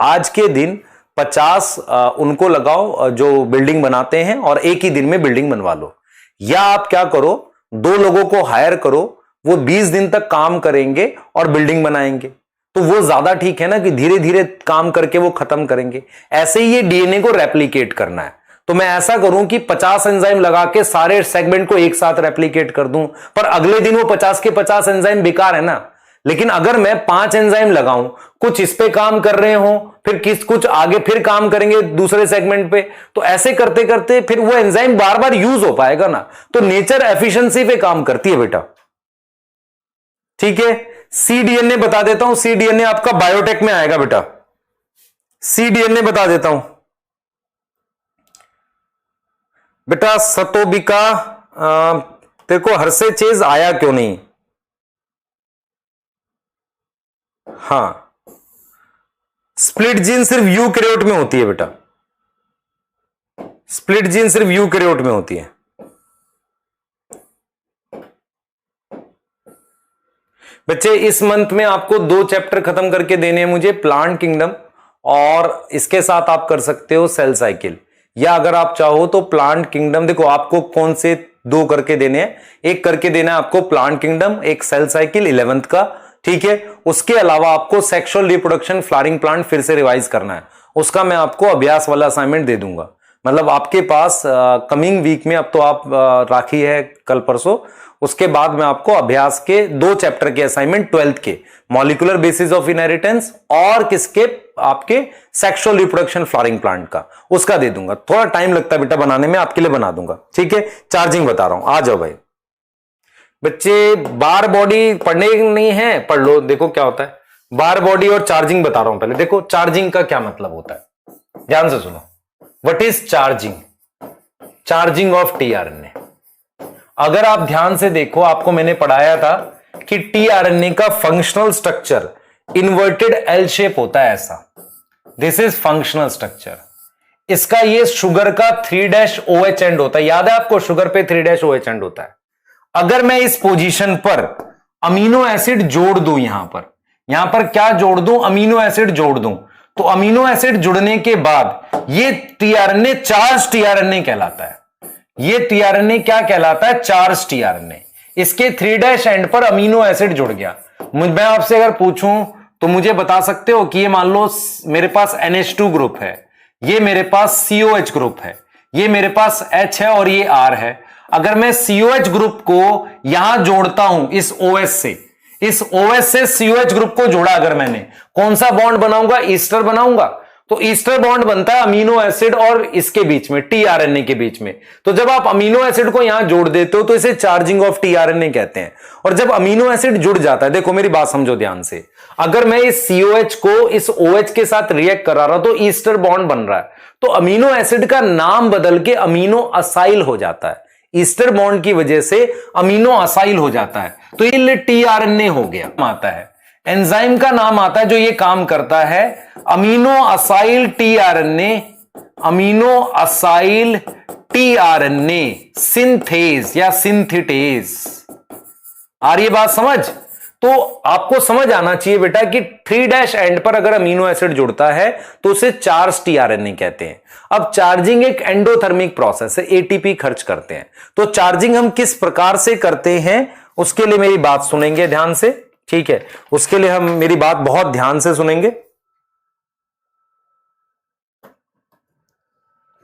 आज के दिन 50 उनको लगाओ जो बिल्डिंग बनाते हैं और एक ही दिन में बिल्डिंग बनवा लो, या आप क्या करो, 2 लोगों को हायर करो, वो 20 दिन तक काम करेंगे और बिल्डिंग बनाएंगे। तो वो ज्यादा ठीक है ना कि धीरे धीरे काम करके वो खत्म करेंगे। ऐसे ही ये डीएनए को रेप्लिकेट करना है, तो मैं ऐसा करूं कि 50 एंजाइम लगा के सारे सेगमेंट को एक साथ रेप्लिकेट कर दूं, पर अगले दिन वो 50 के 50 एंजाइम बेकार है ना। लेकिन अगर मैं 5 एंजाइम लगाऊं, कुछ इस पे काम कर रहे हो, फिर कुछ आगे फिर काम करेंगे दूसरे सेगमेंट पे, तो ऐसे करते करते फिर वो एंजाइम बार बार यूज हो पाएगा ना। तो नेचर एफिशिएंसी पे काम करती है बेटा, ठीक है। सीडीएनए बता देता हूं, सीडीएनए आपका बायोटेक में आएगा बेटा। सीडीएनए बता देता हूं बेटा। सतोबिका तेरे को हर से चीज आया क्यों नहीं? हां, स्प्लिट जीन सिर्फ यूकैरियोट में होती है बेटा, स्प्लिट जीन सिर्फ यूकैरियोट में होती है। बच्चे इस मंथ में आपको 2 चैप्टर खत्म करके देने हैं मुझे, प्लांट किंगडम, और इसके साथ आप कर सकते हो सेल साइकिल, या अगर आप चाहो तो प्लांट किंगडम। देखो आपको कौन से 2 करके देने हैं, एक करके देना है आपको प्लांट किंगडम, एक सेल साइकिल 11th का, ठीक है। उसके अलावा आपको सेक्सुअल रिप्रोडक्शन फ्लावरिंग प्लांट फिर से रिवाइज करना है, उसका मैं आपको अभ्यास वाला असाइनमेंट दे दूंगा। मतलब आपके पास कमिंग वीक में, अब तो आप राखी है कल परसों, उसके बाद मैं आपको अभ्यास के 2 चैप्टर के असाइनमेंट 12th के, मॉलिक्यूलर बेसिस ऑफ इनहेरिटेंस और किसके, आपके सेक्सुअल रिप्रोडक्शन फ्लावरिंग प्लांट का, उसका दे दूंगा। थोड़ा टाइम लगता है बेटा बनाने में, आपके लिए बना दूंगा, ठीक है। चार्जिंग बता रहा हूं, आ जाओ भाई। बच्चे बार बॉडी पढ़ने नहीं है, पढ़ लो, देखो क्या होता है। बार बॉडी और चार्जिंग बता रहा हूं पहले। देखो चार्जिंग का क्या मतलब होता है, ध्यान से सुनो। What is charging? Charging of tRNA. अगर आप ध्यान से देखो, आपको मैंने पढ़ाया था कि टीआरएनए का functional structure inverted L shape होता है, ऐसा। This is functional structure. इसका ये शुगर का 3' एंड होता है, याद है आपको, शुगर पे 3' एंड होता है। अगर मैं इस पोजीशन पर अमीनो एसिड जोड़ दूं, यहां पर क्या जोड़ दूं? अमीनो एसिड जोड़ दूं, तो अमीनो एसिड जुड़ने के बाद ये टीआरएनए चार्ज टीआरएनए कहलाता है। ये टीआरएनए क्या कहलाता है? Charge tRNA. इसके 3' एंड पर अमीनो एसिड जुड़ गया। मैं आपसे अगर पूछूं तो मुझे बता सकते हो कि ये मान लो मेरे पास NH2 ग्रुप है, ये मेरे पास COH ग्रुप है, ये मेरे पास H है और ये R है। अगर मैं COH ग्रुप को यहां जोड़ता हूं इस OH से, इस OH से COH ग्रुप को जोड़ा अगर मैंने, कौन सा बॉन्ड बनाऊंगा? ईस्टर बनाऊंगा। तो ईस्टर बॉन्ड बनता है अमीनो एसिड और इसके बीच में, tRNA के बीच में। तो जब आप अमीनो एसिड को यहां जोड़ देते हो तो इसे चार्जिंग ऑफ tRNA कहते हैं। और जब अमीनो एसिड जुड़ जाता है, देखो मेरी बात समझो ध्यान से, अगर मैं इस COH को इस OH के साथ रिएक्ट करा रहा हूं तो ईस्टर बॉन्ड बन रहा है, तो अमीनो एसिड का नाम बदल के अमीनो असाइल हो जाता है। ईस्टर बॉन्ड की वजह से अमीनो असाइल हो जाता है, तो ये tRNA हो गया। आता है एंजाइम का नाम आता है जो ये काम करता है, amino acyl tRNA, amino acyl tRNA synthase या सिंथेटेज। आ रही है बात समझ? तो आपको समझ आना चाहिए बेटा कि 3' एंड पर अगर अमीनो एसिड जुड़ता है तो उसे चार्ज tRNA कहते हैं। अब चार्जिंग एक एंडोथर्मिक प्रोसेस है, एटीपी खर्च करते हैं। तो चार्जिंग हम किस प्रकार से करते हैं उसके लिए मेरी बात सुनेंगे ध्यान से, ठीक है? उसके लिए हम मेरी बात बहुत ध्यान से सुनेंगे,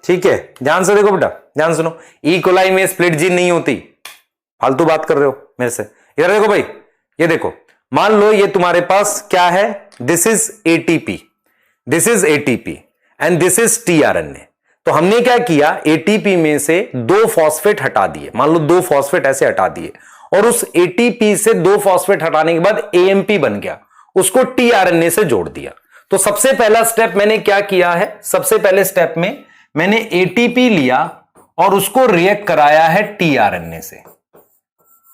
ठीक है? ध्यान से देखो बेटा, ध्यान सुनो। ई कोलाई में स्प्लिट जीन नहीं होती, फालतू बात कर रहे हो मेरे से। इधर देखो भाई, ये देखो, मान लो ये तुम्हारे पास क्या है, this is ATP, this is ATP and this is tRNA। तो हमने क्या किया, एटीपी में से 2 फॉस्फेट हटा दिए, मान लो 2 फॉस्फेट ऐसे हटा दिए, और उस एटीपी से 2 फॉस्फेट हटाने के बाद AMP बन गया, उसको tRNA से जोड़ दिया। तो सबसे पहला स्टेप मैंने क्या किया है, सबसे पहले स्टेप में मैंने एटीपी लिया और उसको रिएक्ट कराया है tRNA से,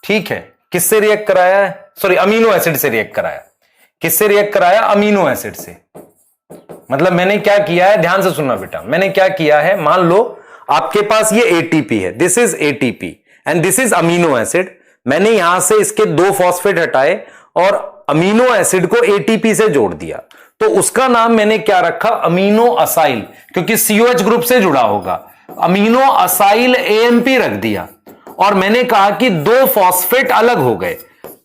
ठीक है? किससे रिएक्ट कराया है? सॉरी, अमीनो एसिड से रिएक्ट कराया। किससे रिएक्ट कराया? अमीनो एसिड से। मतलब मैंने क्या किया है, ध्यान से सुनना बेटा, मैंने क्या किया है, मान लो आपके पास ये एटीपी है, this is ATP and this is amino acid. मैंने यहां से इसके 2 फॉस्फेट हटाए और अमीनो एसिड को एटीपी से जोड़ दिया, तो उसका नाम मैंने क्या रखा, अमीनो असाइल, क्योंकि COH ग्रुप से जुड़ा होगा, अमीनो असाइल AMP रख दिया। और मैंने कहा कि 2 फॉस्फेट अलग हो गए,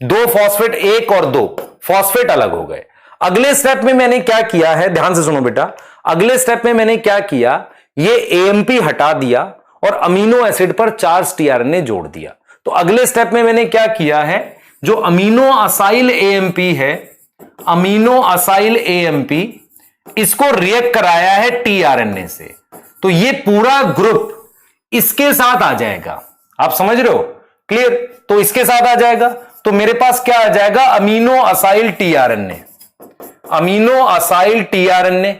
2 फॉस्फेट, 1 और 2 फॉस्फेट अलग हो गए। अगले स्टेप में मैंने क्या किया है, ध्यान से सुनो बेटा, अगले स्टेप में मैंने क्या किया, ये AMP हटा दिया और अमीनो एसिड पर चार्ज tRNA जोड़ दिया। तो अगले स्टेप में मैंने क्या किया है, जो अमीनो असाइल AMP है, अमीनो असाइल AMP, इसको रिएक्ट कराया है tRNA से। तो ये पूरा ग्रुप इसके साथ आ जाएगा, आप समझ रहे हो? क्लियर? तो इसके साथ आ जाएगा, तो मेरे पास क्या आ जाएगा, amino acyl tRNA, amino acyl tRNA,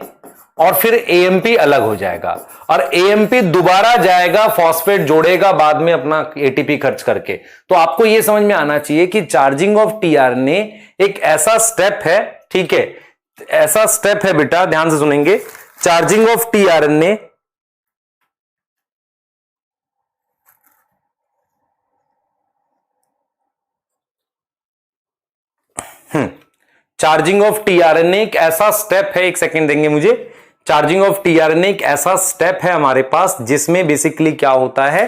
और फिर AMP अलग हो जाएगा, और AMP दोबारा जाएगा, फॉस्फेट जोड़ेगा बाद में अपना एटीपी खर्च करके। तो आपको यह समझ में आना चाहिए कि चार्जिंग ऑफ tRNA एक ऐसा स्टेप है, ठीक है? ऐसा स्टेप है बेटा, ध्यान से सुनेंगे, charging of tRNA charging of tRNA एक ऐसा स्टेप है, एक सेकंड देंगे मुझे। चार्जिंग ऑफ tRNA एक ऐसा स्टेप है हमारे पास जिसमें बेसिकली क्या होता है,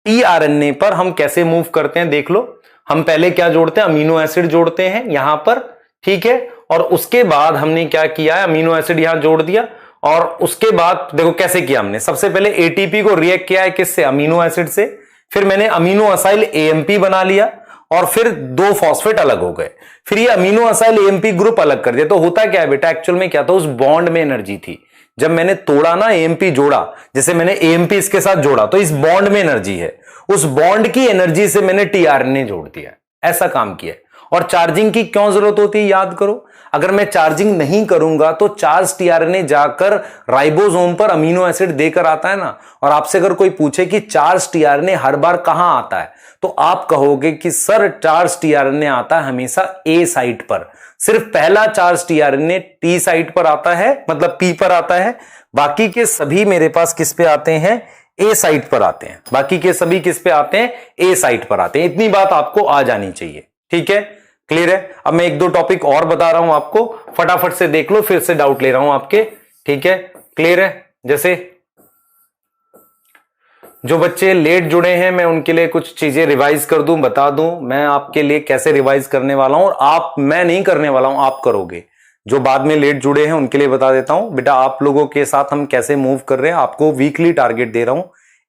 tRNA पर हम कैसे मूव करते हैं देख लो। हम पहले क्या जोड़ते हैं, अमीनो एसिड जोड़ते हैं यहां पर, ठीक है? और उसके बाद हमने क्या किया है, अमीनो एसिड यहां जोड़ दिया, और उसके बाद देखो कैसे किया हमने, सबसे पहले एटीपी को रिएक्ट किया है किससे, अमीनो एसिड से, फिर मैंने अमीनो असाइल AMP बना लिया, और फिर 2 फॉस्फेट अलग हो गए, फिर ये अमीनो असाइल AMP ग्रुप अलग कर दिया। तो होता क्या है बेटा, एक्चुअल में क्या था, उस बॉन्ड में एनर्जी थी। जब मैंने तोड़ा ना, AMP जोड़ा, जैसे मैंने AMP इसके साथ जोड़ा, तो इस बॉन्ड में एनर्जी है, उस बॉन्ड की एनर्जी से मैंने tRNA जोड़ दिया, ऐसा काम किया। और चार्जिंग की क्यों जरूरत होती है, याद करो, अगर मैं चार्जिंग नहीं करूंगा तो चार्ज tRNA जाकर राइबोसोम पर अमीनो एसिड देकर आता है ना। और आपसे अगर कोई पूछे कि चार्ज tRNA हर बार कहां आता है, तो आप कहोगे कि सर चार्ज tRNA आता है हमेशा A साइट पर, सिर्फ पहला चार्ज tRNA T साइट पर आता है, मतलब P पर आता है, बाकी के सभी मेरे पास किस पे आते हैं, A साइट पर आते हैं। बाकी के सभी किस पे आते हैं, A साइट पर आते हैं। इतनी बात आपको आ जानी चाहिए, ठीक है? क्लियर है? अब मैं 1-2 टॉपिक और बता रहा हूं आपको, फटाफट से देख लो, फिर से डाउट ले रहा हूं आपके, ठीक है? क्लियर है? जैसे जो बच्चे लेट जुड़े हैं, मैं उनके लिए कुछ चीजें रिवाइज कर दूं, बता दूं मैं आपके लिए कैसे रिवाइज करने वाला हूं, और मैं नहीं करने वाला हूं, आप करोगे। जो बाद में लेट जुड़े हैं उनके लिए बता देता हूं बेटा, आप लोगों के साथ हम कैसे मूव कर रहे हैं। आपको वीकली टारगेट दे रहा हूं।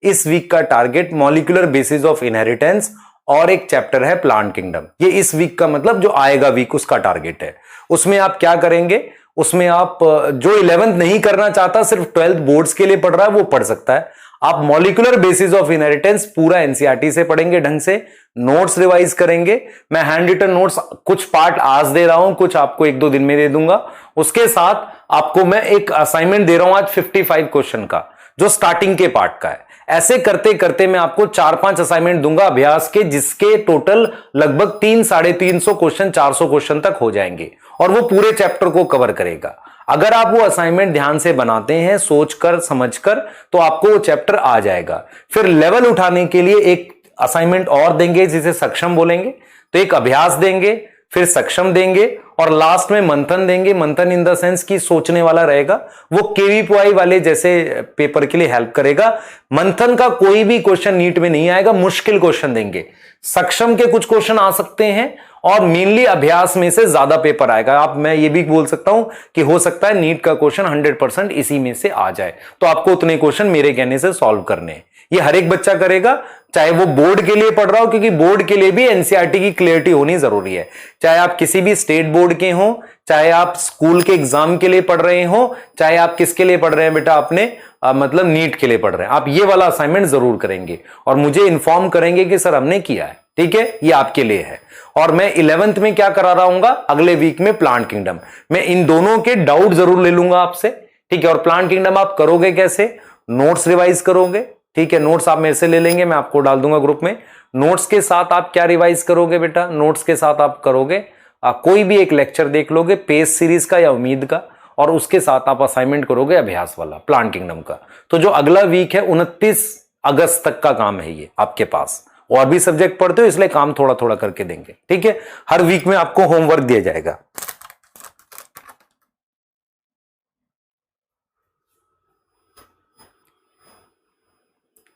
इस वीक का target molecular basis of inheritance और एक चैप्टर है प्लांट किंगडम। ये इस वीक का मतलब जो आएगा वीक उसका टारगेट है। उसमें आप क्या करेंगे, उसमें आप जो 11th नहीं करना चाहता, सिर्फ 12th बोर्ड्स के लिए पढ़ रहा है, वो पढ़ सकता है। आप मॉलिक्यूलर बेसिस ऑफ इनहेरिटेंस पूरा एनसीईआरटी से पढ़ेंगे ढंग से, नोट्स रिवाइज करेंगे। मैं हैंड रिटन नोट्स कुछ पार्ट आज दे रहा हूं, कुछ आपको 1-2 दिन में दे दूंगा। उसके साथ आपको मैं एक असाइनमेंट दे रहा हूं आज 55 क्वेश्चन का, जो स्टार्टिंग के पार्ट का है। ऐसे करते करते मैं आपको 4-5 असाइनमेंट दूंगा अभ्यास के, जिसके टोटल लगभग 300-350 क्वेश्चन, 400 क्वेश्चन तक हो जाएंगे और वो पूरे चैप्टर को कवर करेगा। अगर आप वो असाइनमेंट ध्यान से बनाते हैं, सोचकर समझकर, तो आपको वो चैप्टर आ जाएगा। फिर लेवल उठाने के लिए एक असाइनमेंट और देंगे जिसे सक्षम बोलेंगे। तो एक अभ्यास देंगे, फिर सक्षम देंगे और लास्ट में मंथन देंगे। मंथन इन द सेंस की सोचने वाला रहेगा, वो केवीपीवाई वाले जैसे पेपर के लिए हेल्प करेगा। मंथन का कोई भी क्वेश्चन नीट में नहीं आएगा, मुश्किल क्वेश्चन देंगे। सक्षम के कुछ क्वेश्चन आ सकते हैं और मेनली अभ्यास में से ज्यादा पेपर आएगा। आप मैं ये भी बोल सकता हूं कि हो सकता है नीट का क्वेश्चन 100% इसी में से आ जाए। तो आपको उतने क्वेश्चन मेरे कहने से सॉल्व करने हैं। ये हर एक बच्चा करेगा, चाहे वो बोर्ड के लिए पढ़ रहा हो, क्योंकि बोर्ड के लिए भी एनसीईआरटी की क्लियरिटी होनी जरूरी है। चाहे आप किसी भी स्टेट बोर्ड के हो, चाहे आप स्कूल के एग्जाम के लिए पढ़ रहे हो, चाहे आप किसके लिए पढ़ रहे हैं बेटा, अपने मतलब नीट के लिए पढ़ रहे हैं, आप ये वाला असाइनमेंट जरूर करेंगे और मुझे इन्फॉर्म करेंगे कि सर हमने किया है। ठीक है, ये आपके लिए है। और मैं 11th में क्या करा रहा हूंगा अगले वीक में, प्लांट किंगडम। मैं इन दोनों के डाउट जरूर ले लूंगा आपसे। ठीक है, और प्लांट किंगडम आप करोगे कैसे, नोट्स रिवाइज करोगे। ठीक है, नोट्स आप मेरे से ले लेंगे, मैं आपको डाल दूंगा ग्रुप में। नोट्स के साथ आप क्या रिवाइज करोगे बेटा, नोट्स के साथ आप करोगे कोई भी एक लेक्चर देख लोगे, पेज सीरीज का या उम्मीद का, और उसके साथ आप असाइनमेंट करोगे अभ्यास वाला प्लांट किंगडम का। तो जो अगला वीक है 29 अगस्त तक का काम है ये आपके पास। और भी सब्जेक्ट पढ़ते हो इसलिए काम थोड़ा थोड़ा करके देंगे। ठीक है, हर वीक में आपको होमवर्क दिया जाएगा।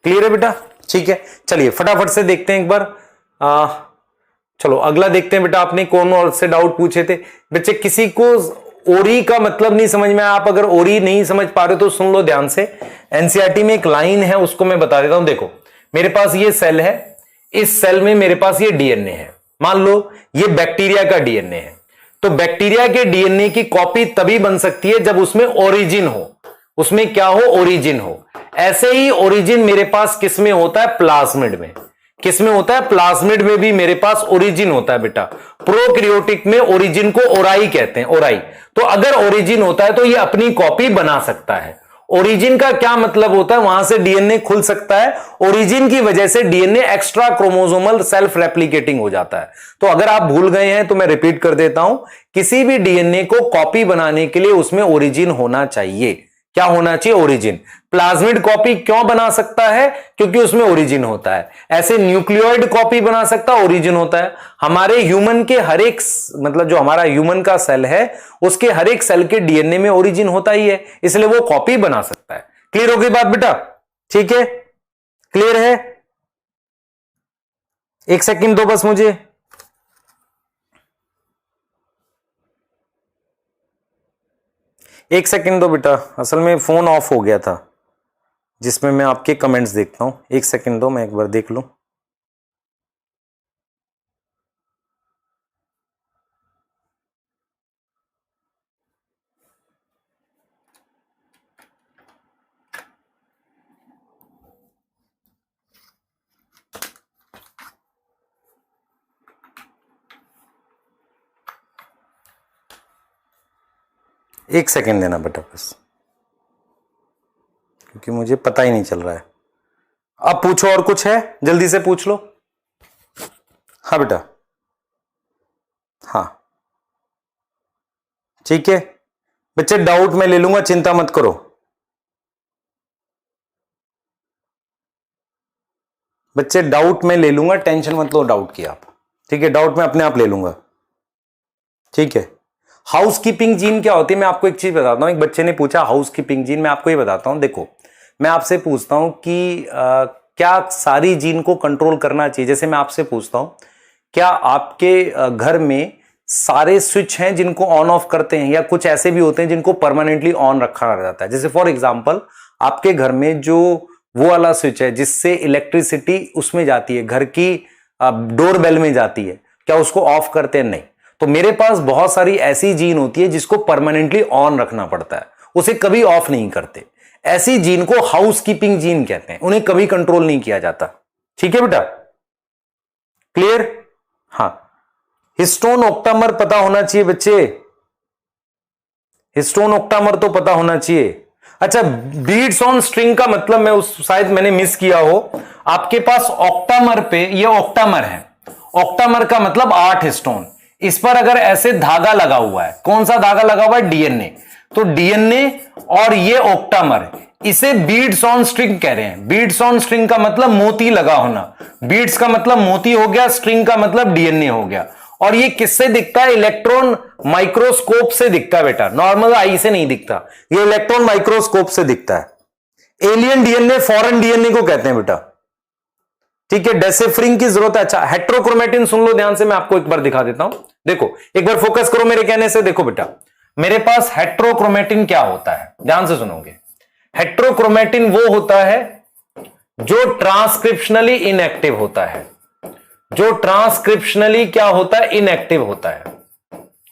क्लियर है बेटा? ठीक है, चलिए फटाफट से देखते हैं एक बार। चलो अगला देखते हैं बेटा। आपने कौन और से डाउट पूछे थे बच्चे? किसी को ओरी का मतलब नहीं समझ में आया? आप अगर ओरी नहीं समझ पा रहे तो सुन लो ध्यान से। एनसीईआरटी में एक लाइन है, उसको मैं बता देता हूं। देखो मेरे पास ये सेल है, इस सेल में मेरे पास ये डीएनए है। मान लो ये बैक्टीरिया का डीएनए है, तो बैक्टीरिया के डीएनए की कॉपी तभी बन सकती है जब उसमें ओरिजिन हो। उसमें क्या हो? ओरिजिन हो। ऐसे ही ओरिजिन मेरे पास किस में होता है? प्लाज्मिड में। किस में होता है? प्लाज्मिड में भी मेरे पास ओरिजिन होता है बेटा। प्रोकैरियोटिक में ओरिजिन को ओराई कहते हैं, ओराई। तो अगर ओरिजिन होता है तो ये अपनी कॉपी बना सकता है। ओरिजिन का क्या मतलब होता है? वहां से डीएनए खुल सकता है। ओरिजिन की वजह से DNA extra chromosomal self replicating हो जाता है। तो अगर आप भूल गए हैं तो मैं रिपीट कर देता हूं, किसी भी डीएनए को कॉपी बनाने के लिए उसमें ओरिजिन होना चाहिए। क्या होना चाहिए? ओरिजिन। प्लाज्मिड कॉपी क्यों बना सकता है? क्योंकि उसमें ओरिजिन होता है। ऐसे न्यूक्लियोइड कॉपी बना सकता है, ओरिजिन होता है। हमारे ह्यूमन के हर एक मतलब जो हमारा ह्यूमन का सेल है उसके हर एक सेल के डीएनए में ओरिजिन होता ही है, इसलिए वो कॉपी बना सकता है। क्लियर हो गई बात बेटा? ठीक है, क्लियर है? एक सेकंड दो बस मुझे। एक सेकंड दो बेटा, असल में फोन ऑफ हो गया था जिसमें मैं आपके कमेंट्स देखता हूं। एक सेकंड दो, मैं एक बार देख लूं। एक सेकंड देना बेटा बस, क्योंकि मुझे पता ही नहीं चल रहा है। अब पूछो, और कुछ है? जल्दी से पूछ लो। हाँ बेटा, हाँ ठीक है बच्चे, डाउट मैं ले लूंगा, चिंता मत करो। बच्चे डाउट मैं ले लूंगा, टेंशन मत लो डाउट की आप। ठीक है, डाउट मैं अपने आप ले लूंगा। ठीक है, हाउसकीपिंग जीन क्या होती है मैं आपको एक चीज बताता हूं। एक बच्चे ने पूछा हाउसकीपिंग जीन, मैं आपको ये बताता हूं। देखो मैं आपसे पूछता हूं कि क्या सारी जीन को कंट्रोल करना चाहिए? जैसे मैं आपसे पूछता हूं क्या आपके घर में सारे स्विच हैं जिनको ऑन ऑफ करते हैं, या कुछ ऐसे भी होते हैं जिनको परमानेंटली ऑन रखा जाता है। जैसे फॉर एग्जांपल आपके घर में जो वो वाला स्विच है जिससे इलेक्ट्रिसिटी उसमें जाती है, घर की डोर बेल में जाती है, क्या उसको ऑफ करते हैं? नहीं। तो मेरे पास बहुत सारी ऐसी जीन होती है जिसको परमानेंटली ऑन रखना पड़ता है, उसे कभी ऑफ नहीं करते। ऐसी जीन को हाउस कीपिंग जीन कहते हैं, उन्हें कभी कंट्रोल नहीं किया जाता। ठीक है बेटा, क्लियर? हाँ, हिस्टोन ऑक्टामर पता होना चाहिए बच्चे, हिस्टोन ऑक्टामर तो पता होना चाहिए। अच्छा, बीड्स ऑन स्ट्रिंग का मतलब मैं उस शायद मैंने मिस किया हो, आपके पास ऑक्टामर पे, ये ऑक्टामर है, ऑक्टामर का मतलब 8 हिस्टोन, इस पर अगर ऐसे धागा लगा हुआ है, कौन सा धागा लगा हुआ है? डीएनए। तो डीएनए और ये ऑक्टामर, इसे बीड्स ऑन स्ट्रिंग कह रहे हैं। बीड्स ऑन स्ट्रिंग का मतलब मोती लगा होना, बीड्स का मतलब मोती हो गया, स्ट्रिंग का मतलब डीएनए हो गया। और ये किससे दिखता है? इलेक्ट्रॉन माइक्रोस्कोप से दिखता है बेटा, नॉर्मल आई से नहीं दिखता, ये इलेक्ट्रॉन माइक्रोस्कोप से दिखता है। एलियन डीएनए, फॉरेन डीएनए को कहते हैं बेटा। ठीक है, डेसिफरिंग की जरूरत है। अच्छा, हेट्रोक्रोमेटिन सुन लो ध्यान से, मैं आपको एक बार दिखा देता हूं। देखो, एक बार फोकस करो मेरे कहने से। देखो बेटा, मेरे पास हेट्रोक्रोमेटिन क्या होता है, ध्यान से सुनोगे। हेट्रोक्रोमेटिन वो होता है जो ट्रांसक्रिप्शनली इनएक्टिव होता है, जो ट्रांसक्रिप्शनली क्या होता है? इनएक्टिव होता है।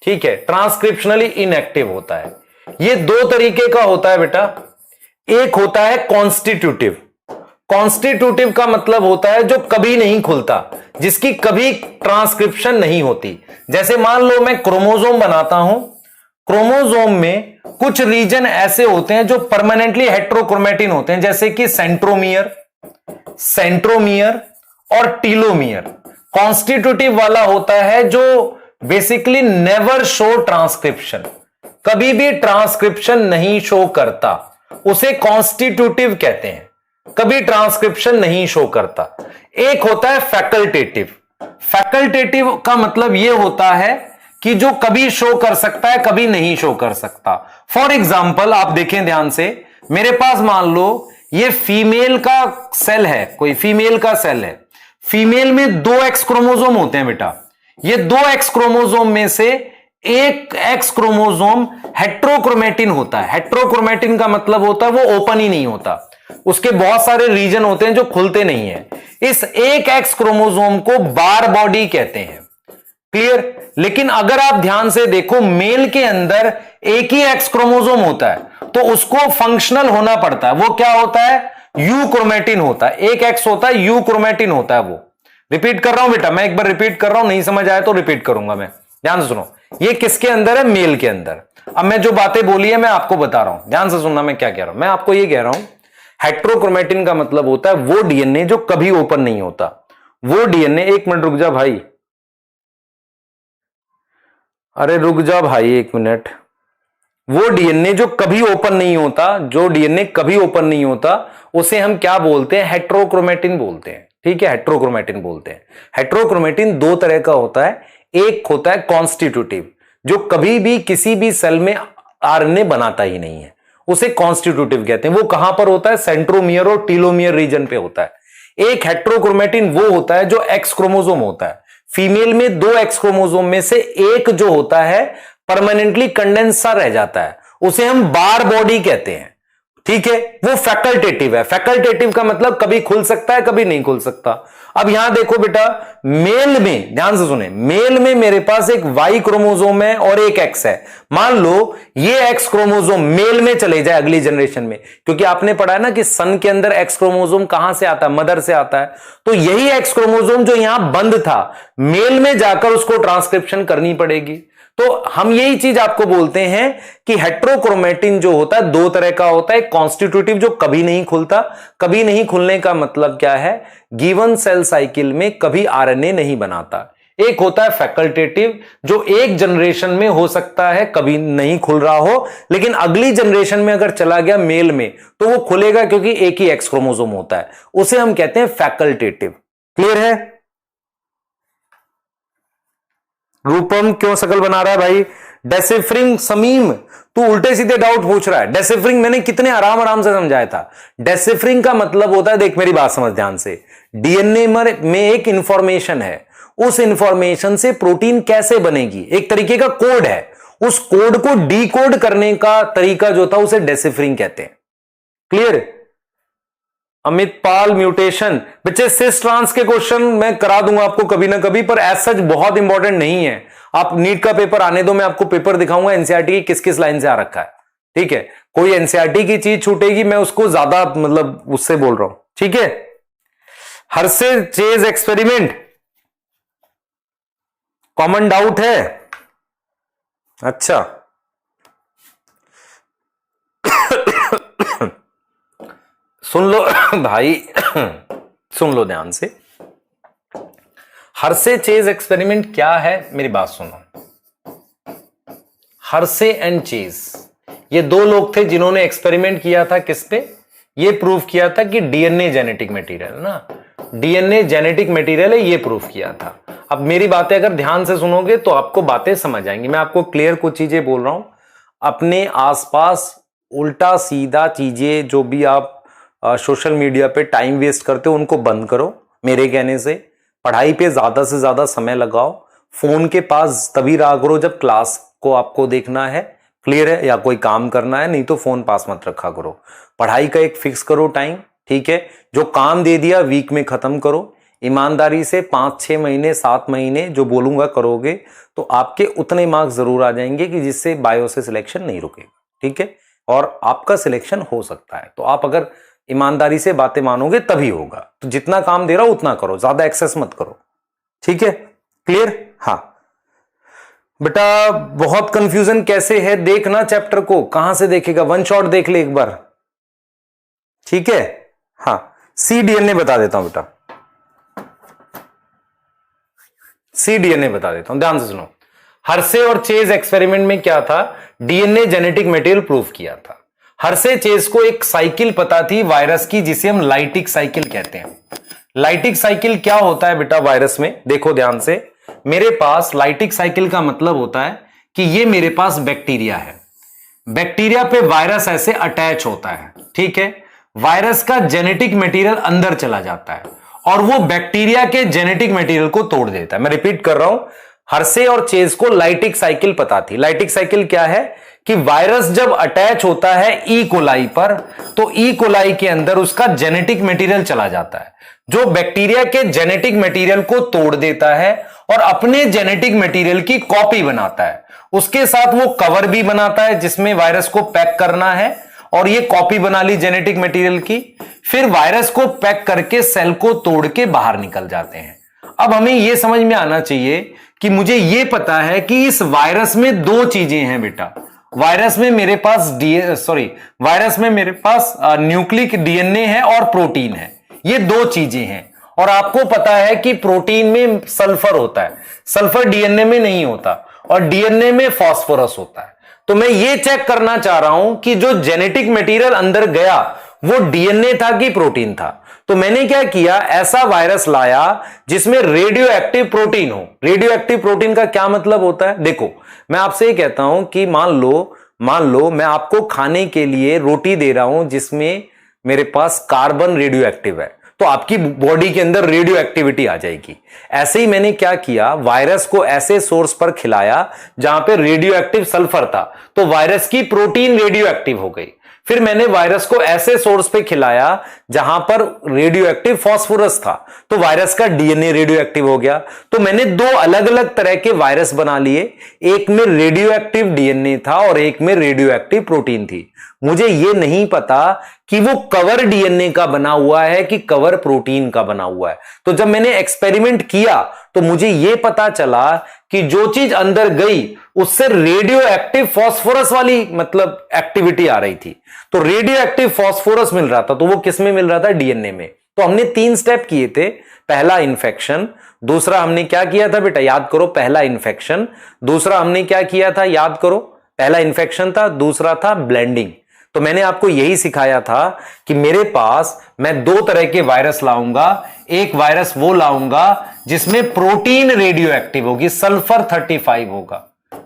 ठीक है, ट्रांसक्रिप्शनली इनएक्टिव होता है। ये दो तरीके का होता है बेटा, एक होता है कॉन्स्टिट्यूटिव। कॉन्स्टिट्यूटिव का मतलब होता है जो कभी नहीं खुलता, जिसकी कभी ट्रांसक्रिप्शन नहीं होती। जैसे मान लो मैं क्रोमोसोम बनाता हूं, क्रोमोसोम में कुछ रीजन ऐसे होते हैं जो परमानेंटली हेट्रोक्रोमेटिन होते हैं, जैसे कि सेंट्रोमियर, सेंट्रोमियर और टीलोमियर। कॉन्स्टिट्यूटिव वाला होता है जो बेसिकली नेवर शो ट्रांसक्रिप्शन, कभी भी ट्रांसक्रिप्शन नहीं शो करता, उसे कॉन्स्टिट्यूटिव कहते हैं, कभी ट्रांसक्रिप्शन नहीं शो करता। एक होता है फैकल्टेटिव। फैकल्टेटिव का मतलब यह होता है कि जो कभी शो कर सकता है, कभी नहीं शो कर सकता। फॉर एग्जाम्पल आप देखें ध्यान से, मेरे पास मान लो ये फीमेल का सेल है, कोई फीमेल का सेल है, फीमेल में 2 एक्स क्रोमोसोम होते हैं बेटा। ये 2 एक्स क्रोमोसोम में से एक एक्स क्रोमोसोम हेट्रोक्रोमेटिन होता है। हेट्रोक्रोमेटिन का मतलब होता है वो ओपन ही नहीं होता, उसके बहुत सारे रीजन होते हैं जो खुलते नहीं है। इस एक एक्स क्रोमोसोम को बार बॉडी कहते हैं। क्लियर? लेकिन अगर आप ध्यान से देखो, मेल के अंदर एक ही एक्स क्रोमोसोम होता है तो उसको फंक्शनल होना पड़ता है। वो क्या होता है? यू क्रोमेटिन होता है। एक एक्स होता है, यू क्रोमेटिन होता है। वो रिपीट कर रहा हूं बेटा, मैं एक बार रिपीट कर रहा हूं, नहीं समझ आया तो रिपीट करूंगा मैं। ध्यान से सुनो, ये किसके अंदर है? मेल के अंदर। अब मैं जो बातें बोली है मैं आपको बता रहा हूं, ध्यान से सुनना मैं क्या कह रहा हूं। मैं आपको ये कह रहा हूं, हेट्रोक्रोमेटिन का मतलब होता है वो डीएनए जो कभी ओपन नहीं होता। वो डीएनए, एक मिनट रुक जा भाई, अरे रुक जा भाई एक मिनट। वो डीएनए जो कभी ओपन नहीं होता, जो डीएनए कभी ओपन नहीं होता, उसे हम क्या बोलते हैं? हेट्रोक्रोमेटिन बोलते हैं। ठीक है, हेट्रोक्रोमेटिन बोलते हैं। हेट्रोक्रोमेटिन 2 तरह का होता है। एक होता है कॉन्स्टिट्यूटिव, जो कभी भी किसी भी सेल में आरएनए बनाता ही नहीं है, उसे कॉन्स्टिट्यूटिव कहते हैं। वो कहां पर होता है? सेंट्रोमियर और टीलोमियर रीजन पे होता है। एक हेट्रोक्रोमेटिन वो होता है जो एक्स क्रोमोसोम होता है। फीमेल में 2 एक्स क्रोमोसोम में से एक जो होता है परमानेंटली कंडेंस रह जाता है, उसे हम बार बॉडी कहते हैं। ठीक है, वो फैकल्टेटिव है। फैकल्टेटिव का मतलब कभी खुल सकता है, कभी नहीं खुल सकता। अब यहां देखो बेटा, मेल में, ध्यान से सुने, मेल में मेरे पास एक वाई क्रोमोसोम है और एक एक्स है। मान लो ये एक्स क्रोमोसोम मेल में चले जाए अगली जनरेशन में, क्योंकि आपने पढ़ा है ना कि सन के अंदर एक्स क्रोमोसोम कहां से आता है? मदर से आता है। तो यही एक्स क्रोमोसोम जो यहां बंद था, मेल में जाकर उसको ट्रांसक्रिप्शन करनी पड़ेगी। तो हम यही चीज आपको बोलते हैं कि हेट्रोक्रोमेटिन जो होता है 2 तरह का होता है। कॉन्स्टिट्यूटिव जो कभी नहीं खुलता, कभी नहीं खुलने का मतलब क्या है? गिवन सेल साइकिल में कभी आरएनए नहीं बनाता। एक होता है फैकल्टेटिव, जो एक जनरेशन में हो सकता है कभी नहीं खुल रहा हो, लेकिन अगली जनरेशन में अगर चला गया मेल में तो वो खुलेगा, क्योंकि एक ही एक्स क्रोमोसोम होता है, उसे हम कहते हैं फैकल्टेटिव। क्लियर है? रूपम क्यों शकल बना रहा है भाई? डेसिफरिंग, समीम तू उल्टे सीधे डाउट पूछ रहा है। डेसिफरिंग मैंने कितने आराम आराम से समझाया था। डेसिफरिंग का मतलब होता है, देख मेरी बात समझ ध्यान से, डीएनए में एक इंफॉर्मेशन है, उस इंफॉर्मेशन से प्रोटीन कैसे बनेगी, एक तरीके का कोड है, उस कोड को डीकोड करने का तरीका जो था उसे डेसिफरिंग कहते हैं। क्लियर? अमित पाल, म्यूटेशन बच्चे सिस ट्रांस के क्वेश्चन मैं करा दूंगा आपको कभी ना कभी, पर एज सच बहुत इंपॉर्टेंट नहीं है। आप नीट का पेपर आने दो, मैं आपको पेपर दिखाऊंगा एनसीईआरटी की किस किस लाइन से आ रखा है। ठीक है, कोई एनसीईआरटी की चीज छूटेगी मैं उसको ज्यादा मतलब उससे बोल रहा हूं। ठीक है, Hershey Chase experiment common doubt है? अच्छा सुन लो भाई सुन लो ध्यान से। हर्षे चेज एक्सपेरिमेंट क्या है, मेरी बात सुनो। हर्षे एंड चेज ये दो लोग थे जिन्होंने एक्सपेरिमेंट किया था किस पे, ये प्रूव किया था कि डीएनए जेनेटिक मटेरियल ना, डीएनए जेनेटिक मटेरियल है, ये प्रूव किया था। अब मेरी बातें अगर ध्यान से सुनोगे तो आपको बातें समझ आएंगी। मैं आपको क्लियर कुछ चीजें बोल रहा हूं, अपने आसपास उल्टा सीधा चीजें जो भी आप सोशल मीडिया पे टाइम वेस्ट करते हो उनको बंद करो मेरे कहने से। पढ़ाई पे ज्यादा से ज्यादा समय लगाओ। फोन के पास तभी रहा करो जब क्लास को आपको देखना है, क्लियर है, या कोई काम करना है, नहीं तो फोन पास मत रखा करो। पढ़ाई का एक फिक्स करो टाइम, ठीक है। जो काम दे दिया वीक में खत्म करो। ईमानदारी से 5-6 महीने 7 महीने जो बोलूंगा करोगे तो आपके उतने मार्क्स जरूर आ जाएंगे कि जिससे बायो से सिलेक्शन नहीं रुकेगा, ठीक है, और आपका सिलेक्शन हो सकता है। तो आप अगर ईमानदारी से बातें मानोगे तभी होगा। तो जितना काम दे रहा हो उतना करो, ज्यादा एक्सेस मत करो, ठीक है, क्लियर? हाँ बेटा, बहुत कंफ्यूजन कैसे है देखना चैप्टर को, कहां से देखेगा, वन शॉट देख ले एक बार, ठीक है। हाँ सी डीएनए बता देता हूं बेटा, सी डीएनए बता देता हूं, ध्यान से सुनो। हर्षे और चेज एक्सपेरिमेंट में क्या था, डीएनए जेनेटिक मटेरियल प्रूव किया था। हर्षे चेज को एक साइकिल पता थी वायरस की जिसे हम लाइटिक साइकिल कहते हैं। लाइटिक साइकिल क्या होता है बेटा वायरस में, देखो ध्यान से। मेरे पास लाइटिक साइकिल का मतलब होता है कि ये मेरे पास बैक्टीरिया है, बैक्टीरिया पे वायरस ऐसे अटैच होता है, ठीक है। वायरस का जेनेटिक मटेरियल अंदर चला जाता है और वो बैक्टीरिया के जेनेटिक मटेरियल को तोड़ देता है। मैं रिपीट कर रहा हूं, हर्षे और चेज को लाइटिक साइकिल पता थी। लाइटिक साइकिल क्या है कि वायरस जब अटैच होता है ई कोलाई पर, तो ई कोलाई के अंदर उसका जेनेटिक मटेरियल चला जाता है जो बैक्टीरिया के जेनेटिक मटेरियल को तोड़ देता है और अपने जेनेटिक मटेरियल की कॉपी बनाता है। उसके साथ वो कवर भी बनाता है जिसमें वायरस को पैक करना है, और ये कॉपी बना ली जेनेटिक मटेरियल की। फिर वायरस को पैक करके सेल को तोड़ के बाहर निकल जाते हैं। अब हमें यह समझ में आना चाहिए कि मुझे यह पता है कि इस वायरस में दो चीजें हैं बेटा। वायरस में मेरे पास वायरस में मेरे पास न्यूक्लिक डीएनए है और प्रोटीन है, ये दो चीजें हैं। और आपको पता है कि प्रोटीन में सल्फर होता है, सल्फर डीएनए में नहीं होता, और डीएनए में फास्फोरस होता है। तो मैं ये चेक करना चाह रहा हूं कि जो जेनेटिक मटेरियल अंदर गया वो डीएनए था कि प्रोटीन था। तो मैंने क्या किया, ऐसा वायरस लाया जिसमें रेडियो एक्टिव प्रोटीन हो। रेडियो एक्टिव प्रोटीन का क्या मतलब होता है, देखो मैं आपसे ये कहता हूं कि मान लो मैं आपको खाने के लिए रोटी दे रहा हूं जिसमें मेरे पास कार्बन रेडियो एक्टिव है, तो आपकी बॉडी के अंदर रेडियो एक्टिविटी आ जाएगी। ऐसे ही मैंने क्या किया, वायरस को ऐसे सोर्स पर खिलाया जहां पे रेडियो एक्टिव सल्फर था, तो वायरस की प्रोटीन रेडियो एक्टिव हो गई। फिर मैंने वायरस को ऐसे सोर्स पे खिलाया जहां पर रेडियो एक्टिव फास्फोरस था, तो वायरस का डीएनए रेडियो एक्टिव हो गया। तो मैंने दो अलग अलग तरह के वायरस बना लिए, एक में रेडियो एक्टिव डीएनए था और एक में रेडियो एक्टिव प्रोटीन थी। मुझे यह नहीं पता कि वो कवर डीएनए का बना हुआ है कि कवर प्रोटीन का बना हुआ है। तो जब मैंने एक्सपेरिमेंट किया तो मुझे यह पता चला कि जो चीज अंदर गई उससे रेडियो एक्टिव फास्फोरस वाली मतलब एक्टिविटी आ रही थी, तो रेडियो एक्टिव फास्फोरस मिल रहा था। तो वो किस में मिल रहा था, डीएनए में। तो हमने 3 स्टेप किए थे, पहला इन्फेक्शन, दूसरा हमने क्या किया था बेटा याद करो, पहला इन्फेक्शन, दूसरा हमने क्या किया था याद करो, पहला इन्फेक्शन था, दूसरा था ब्लेंडिंग। तो मैंने आपको यही सिखाया था कि मेरे पास मैं 2 तरह के वायरस लाऊंगा, एक वायरस वो लाऊंगा जिसमें प्रोटीन रेडियो एक्टिव होगी, सल्फर 35 होगा,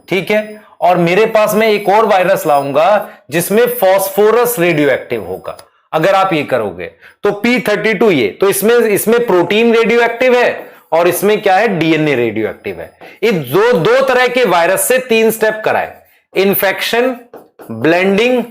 ठीक है, और मेरे पास मैं एक और वायरस लाऊंगा जिसमें फास्फोरस रेडियो एक्टिव होगा। अगर आप ये करोगे तो P32 ये, तो इसमें प्रोटीन रेडियो एक्टिव है और इसमें क्या है, डीएनए रेडियो एक्टिव है। इस दो तरह के वायरस से 3 स्टेप कराए, इन्फेक्शन, ब्लेंडिंग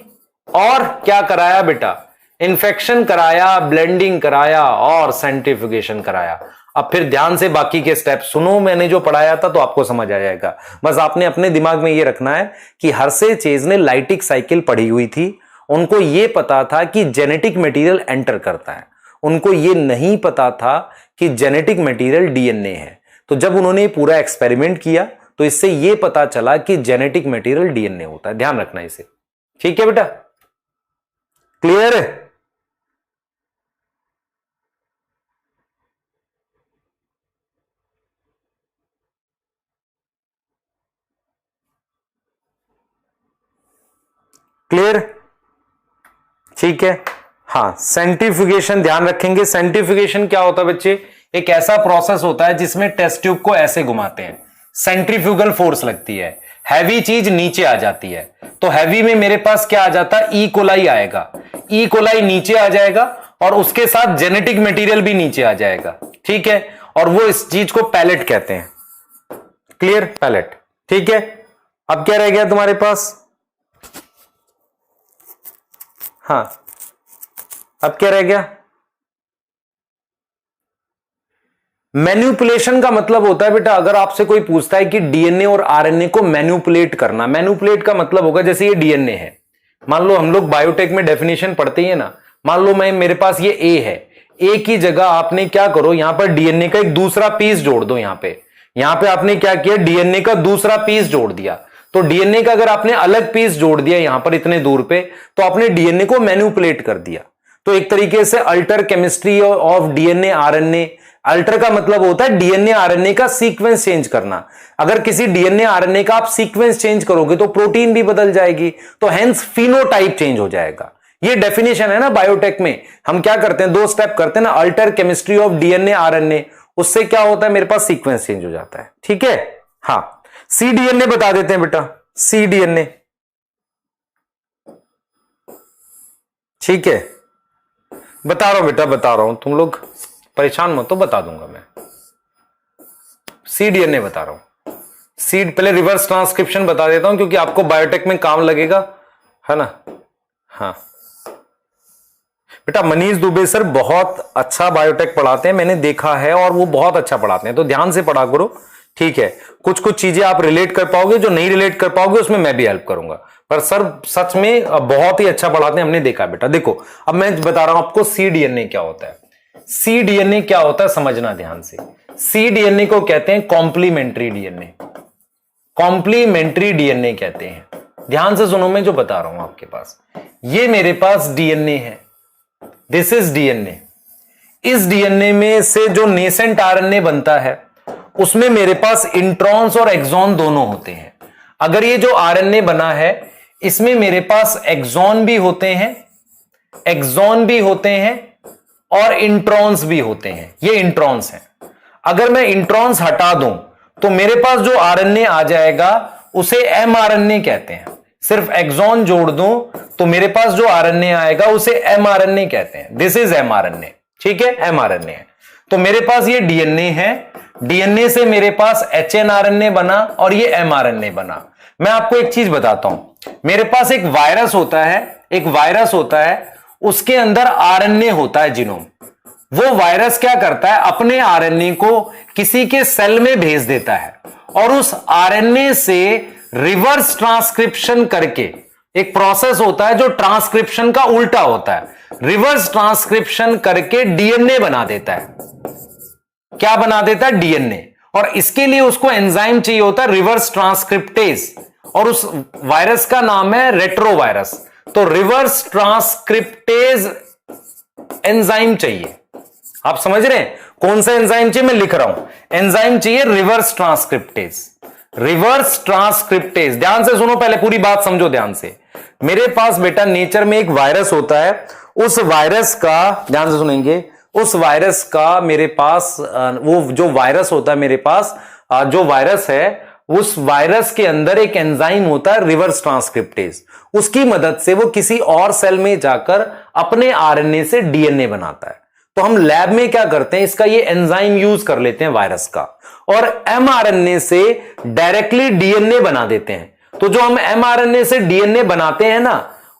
और क्या कराया बेटा, इन्फेक्शन कराया, ब्लेंडिंग कराया और सेंट्रीफ्यूगेशन कराया। अब फिर ध्यान से बाकी के स्टेप सुनो, मैंने जो पढ़ाया था तो आपको समझ आ जाएगा। बस आपने अपने दिमाग में ये रखना है कि हर्षे चेज ने लाइटिक साइकिल पढ़ी हुई थी, उनको यह पता था कि जेनेटिक मटेरियल एंटर करता है, उनको यह नहीं पता था कि जेनेटिक मटेरियल डीएनए है। तो जब उन्होंने पूरा एक्सपेरिमेंट किया तो इससे यह पता चला कि जेनेटिक मटेरियल डीएनए होता है। ध्यान रखना इसे, ठीक है बेटा, क्लियर है? क्लियर, ठीक है। हाँ, सेंट्रीफ्यूगेशन ध्यान रखेंगे। सेंट्रीफ्यूगेशन क्या होता है बच्चे, एक ऐसा प्रोसेस होता है जिसमें टेस्ट ट्यूब को ऐसे घुमाते हैं, सेंट्रीफ्यूगल फोर्स लगती है, हैवी चीज नीचे आ जाती है। तो हैवी में मेरे पास क्या आ जाता है, ई कोलाई आएगा, ई कोलाई नीचे आ जाएगा और उसके साथ जेनेटिक मटेरियल भी नीचे आ जाएगा, ठीक है। और वो इस चीज को पैलेट कहते हैं, क्लियर, पैलेट, ठीक है। अब क्या रह गया तुम्हारे पास, हाँ अब क्या रह गया, मैन्युपुलेशन का मतलब होता है बेटा, अगर आपसे कोई पूछता है कि डीएनए और आरएनए को मैन्युपुलेट करना, मैन्युपुलेट का मतलब होगा जैसे ये डीएनए है, मान लो हम लोग बायोटेक में डेफिनेशन पढ़ते ही है ना, मान लो मेरे पास ये ए है, ए की जगह आपने क्या करो, यहां पर डीएनए का एक दूसरा पीस जोड़ दो, यहां पे आपने क्या किया, डीएनए का दूसरा पीस जोड़ दिया। तो डीएनए का अगर आपने अलग पीस जोड़ दिया यहां पर इतने दूर पे, तो आपने डीएनए को मैन्युपुलेट कर दिया। तो एक तरीके से alter chemistry of DNA RNA, alter का मतलब होता है डीएनए आरएनए का सीक्वेंस चेंज करना। अगर किसी डीएनए आरएनए का आप सीक्वेंस चेंज करोगे तो प्रोटीन भी बदल जाएगी, तो हेंस फिनोटाइप चेंज हो जाएगा। ये डेफिनेशन है ना बायोटेक में, हम क्या करते हैं, 2 स्टेप करते हैं ना, alter chemistry of DNA RNA, उससे क्या होता है, मेरे पास सीक्वेंस चेंज हो जाता है, ठीक है। हाँ, सीडीएनए बता देते हैं बेटा, सीडीएनए, ठीक है, बता रहा हूं बेटा, बता रहा हूं, तुम लोग परेशान मत, तो बता दूंगा मैं, सीडीएनए बता रहा हूं। सीड पहले रिवर्स ट्रांसक्रिप्शन बता देता हूं क्योंकि आपको बायोटेक में काम लगेगा, है ना। हाँ बेटा, मनीष दुबे सर बहुत अच्छा बायोटेक पढ़ाते हैं, मैंने देखा है, और वो बहुत अच्छा पढ़ाते हैं, तो ध्यान से पढ़ा करो, ठीक है। कुछ कुछ चीजें आप रिलेट कर पाओगे, जो नहीं रिलेट कर पाओगे उसमें मैं भी हेल्प करूंगा, पर सर सच में बहुत ही अच्छा पढ़ाते हैं, हमने देखा बेटा। देखो अब मैं बता रहा हूं आपको सीडीएनए क्या होता है। सीडीएनए क्या होता है समझना ध्यान से, सीडीएनए को कहते हैं कॉम्प्लीमेंट्री डीएनए, कॉम्प्लीमेंट्री डीएनए कहते हैं। ध्यान से सुनो, मैं जो बता रहा हूं आपके पास, ये मेरे पास डीएनए है, दिस इज डीएनए। इस डीएनए में से जो नेसेंट आरएनए बनता है उसमें मेरे पास इंट्रॉन्स और एक्सॉन दोनों होते हैं। अगर ये जो आरएनए बना है इसमें मेरे पास एक्सॉन भी होते हैं, एक्सॉन भी होते हैं और इंट्रॉन्स भी होते हैं, ये इंट्रॉन्स हैं। अगर मैं इंट्रॉन्स हटा दूं तो मेरे पास जो आरएनए आ जाएगा उसे एमआरएनए कहते हैं। सिर्फ एक्सॉन जोड़ दूं तो मेरे पास जो आरएनए आएगा उसे एमआरएनए कहते हैं, दिस इज एमआरएनए, ठीक है, एमआरएनए है। तो मेरे पास ये डीएनए है, डीएनए से मेरे पास एचएनआरएनए बना और ये एमआरएनए बना। मैं आपको एक चीज बताता हूं, मेरे पास एक वायरस होता है, एक वायरस होता है, उसके अंदर आरएनए होता है जीनोम। वो वायरस क्या करता है, अपने आरएनए को किसी के सेल में भेज देता है और उस आरएनए से रिवर्स ट्रांसक्रिप्शन करके, एक प्रोसेस होता है जो ट्रांसक्रिप्शन का उल्टा होता है, रिवर्स ट्रांसक्रिप्शन करके डीएनए बना देता है। क्या बना देता है, डीएनए। और इसके लिए उसको एंजाइम चाहिए होता है रिवर्स ट्रांसक्रिप्टेज, और उस वायरस का नाम है रेट्रोवायरस। तो रिवर्स ट्रांसक्रिप्टेज एंजाइम चाहिए, आप समझ रहे हैं कौन सा एंजाइम चाहिए, मैं लिख रहा हूं, एंजाइम चाहिए रिवर्स ट्रांसक्रिप्टेज, रिवर्स ट्रांसक्रिप्टेज। ध्यान से सुनो, पहले पूरी बात समझो ध्यान से। मेरे पास बेटा नेचर में एक वायरस होता है, उस वायरस का, ध्यान से सुनेंगे, उस वायरस का मेरे पास वो जो वायरस होता है मेरे पास, जो वायरस है उस वायरस के अंदर एक एंजाइम होता है रिवर्स ट्रांसक्रिप्टेज, उसकी मदद से वो किसी और सेल में जाकर अपने आरएनए से डीएनए बनाता है। तो हम लैब में क्या करते हैं, इसका ये एंजाइम यूज कर लेते हैं वायरस का, और एमआरएनए से डायरेक्टली डीएनए बना देते हैं। तो जो हम एमआरएनए से डीएनए बनाते हैं ना,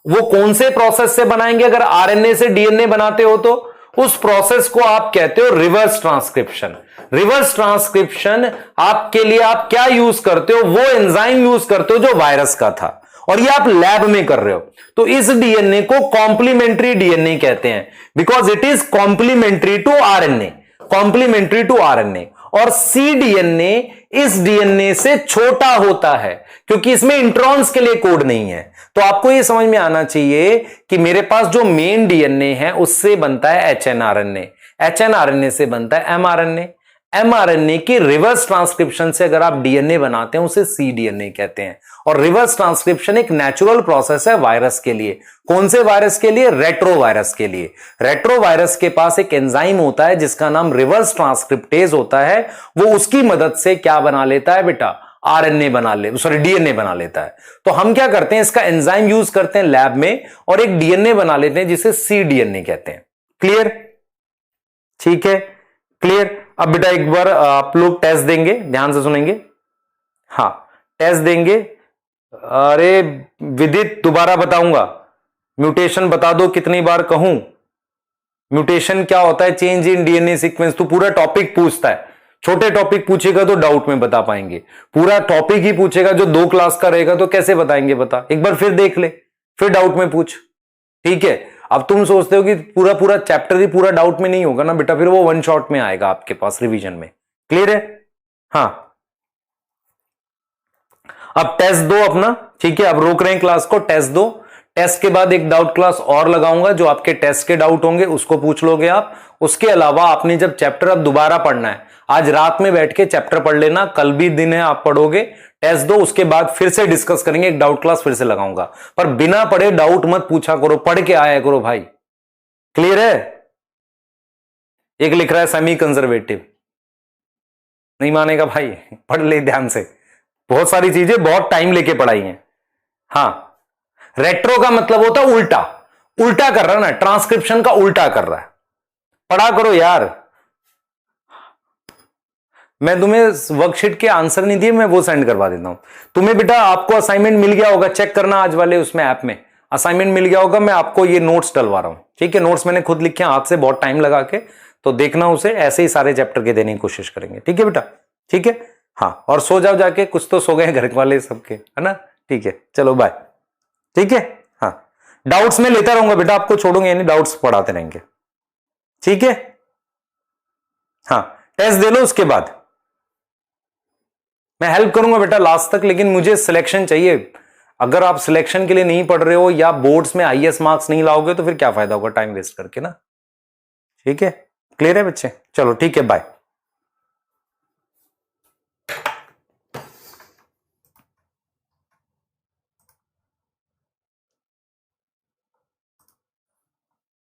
वो कौन से प्रोसेस से बनाएंगे? अगर आरएनए से डीएनए बनाते हो तो उस प्रोसेस को आप कहते हो रिवर्स ट्रांसक्रिप्शन। रिवर्स ट्रांसक्रिप्शन आपके लिए आप क्या यूज करते हो? वो एंजाइम यूज करते हो जो वायरस का था, और ये आप लैब में कर रहे हो। तो इस डीएनए को कॉम्प्लीमेंट्री डीएनए कहते हैं, because it is complementary to RNA, complementary to RNA. और सी डीएनए इस डीएनए से छोटा होता है, क्योंकि इसमें इंट्रॉन्स के लिए कोड नहीं है। तो आपको यह समझ में आना चाहिए कि मेरे पास जो मेन डीएनए है उससे बनता है एचएनआरएनए, एचएनआरएनए से बनता है एमआरएनए, एमआरएनए की रिवर्स ट्रांसक्रिप्शन से अगर आप डीएनए बनाते हैं उसे सी डीएनए कहते हैं। और रिवर्स ट्रांसक्रिप्शन एक नेचुरल प्रोसेस है वायरस के लिए। कौन से वायरस के लिए? रेट्रोवायरस के लिए। रेट्रोवायरस के पास एक एंजाइम होता है जिसका नाम रिवर्स ट्रांसक्रिप्टेज होता है। वो उसकी मदद से क्या बना लेता है बेटा? आरएनए बना ले, सॉरी डीएनए बना लेता है। तो हम क्या करते हैं, इसका एंजाइम यूज करते हैं लैब में और एक डीएनए बना लेते हैं जिसे सी डीएनए कहते हैं। क्लियर? ठीक है, क्लियर। अब बेटा एक बार आप लोग टेस्ट देंगे, ध्यान से सुनेंगे। हाँ, टेस्ट देंगे। अरे विदित दोबारा बताऊंगा, म्यूटेशन बता दो कितनी बार कहूं? म्यूटेशन क्या होता है? Change in DNA sequence. तो पूरा टॉपिक पूछता है, छोटे टॉपिक पूछेगा तो डाउट में बता पाएंगे, पूरा टॉपिक ही पूछेगा जो 2 क्लास का रहेगा तो कैसे बताएंगे? बता, एक बार फिर देख ले, फिर डाउट में पूछ। ठीक है, अब तुम सोचते हो कि पूरा पूरा चैप्टर ही पूरा डाउट में नहीं होगा ना बेटा, फिर वो 1 शॉट में आएगा आपके पास रिवीजन में। क्लियर है? हाँ, अब टेस्ट दो अपना। ठीक है, अब रोक रहे हैं क्लास को, टेस्ट दो। टेस्ट के बाद एक डाउट क्लास और लगाऊंगा, जो आपके टेस्ट के डाउट होंगे उसको पूछ लोगे आप। उसके अलावा आपने जब चैप्टर अब दोबारा पढ़ना है, आज रात में बैठ के चैप्टर पढ़ लेना, कल भी दिन है आप पढ़ोगे। टेस्ट दो, उसके बाद फिर से डिस्कस करेंगे, एक डाउट क्लास फिर से लगाऊंगा। पर बिना पढ़े डाउट मत पूछा करो, पढ़ के आया करो भाई। क्लियर है? एक लिख रहा है सेमी कंजर्वेटिव, नहीं मानेगा भाई, पढ़ ले ध्यान से, बहुत सारी चीजें बहुत टाइम लेके पढ़ाई हैं। हाँ, रेट्रो का मतलब होता है उल्टा, उल्टा कर रहा है ना, ट्रांसक्रिप्शन का उल्टा कर रहा है। पढ़ा करो यार। मैं तुम्हें वर्कशीट के आंसर नहीं दिए, मैं वो सेंड करवा देता हूं तुम्हें। बेटा आपको असाइनमेंट मिल गया होगा, चेक करना आज वाले उसमें ऐप में असाइनमेंट मिल गया होगा। मैं आपको ये नोट्स डलवा रहा हूं, ठीक है? नोट्स मैंने खुद लिखे हाथ से बहुत टाइम लगा के, तो देखना उसे, ऐसे ही सारे चैप्टर के देने की कोशिश करेंगे। ठीक है बेटा? ठीक है, हाँ। और सो जाओ जाके, कुछ तो सो गए घर वाले सबके, है ना? ठीक है, चलो बाय। ठीक है, हाँ। डाउट्स में लेता रहूंगा बेटा, आपको छोड़ूंगा नहीं, डाउट्स पढ़ाते रहेंगे। ठीक है, हाँ। टेस्ट दे लो, उसके बाद मैं हेल्प करूंगा बेटा लास्ट तक, लेकिन मुझे सिलेक्शन चाहिए। अगर आप सिलेक्शन के लिए नहीं पढ़ रहे हो या बोर्ड्स में हाईएस्ट मार्क्स नहीं लाओगे तो फिर क्या फायदा होगा टाइम वेस्ट करके ना। ठीक है, क्लियर है बच्चे? चलो ठीक है, बाय।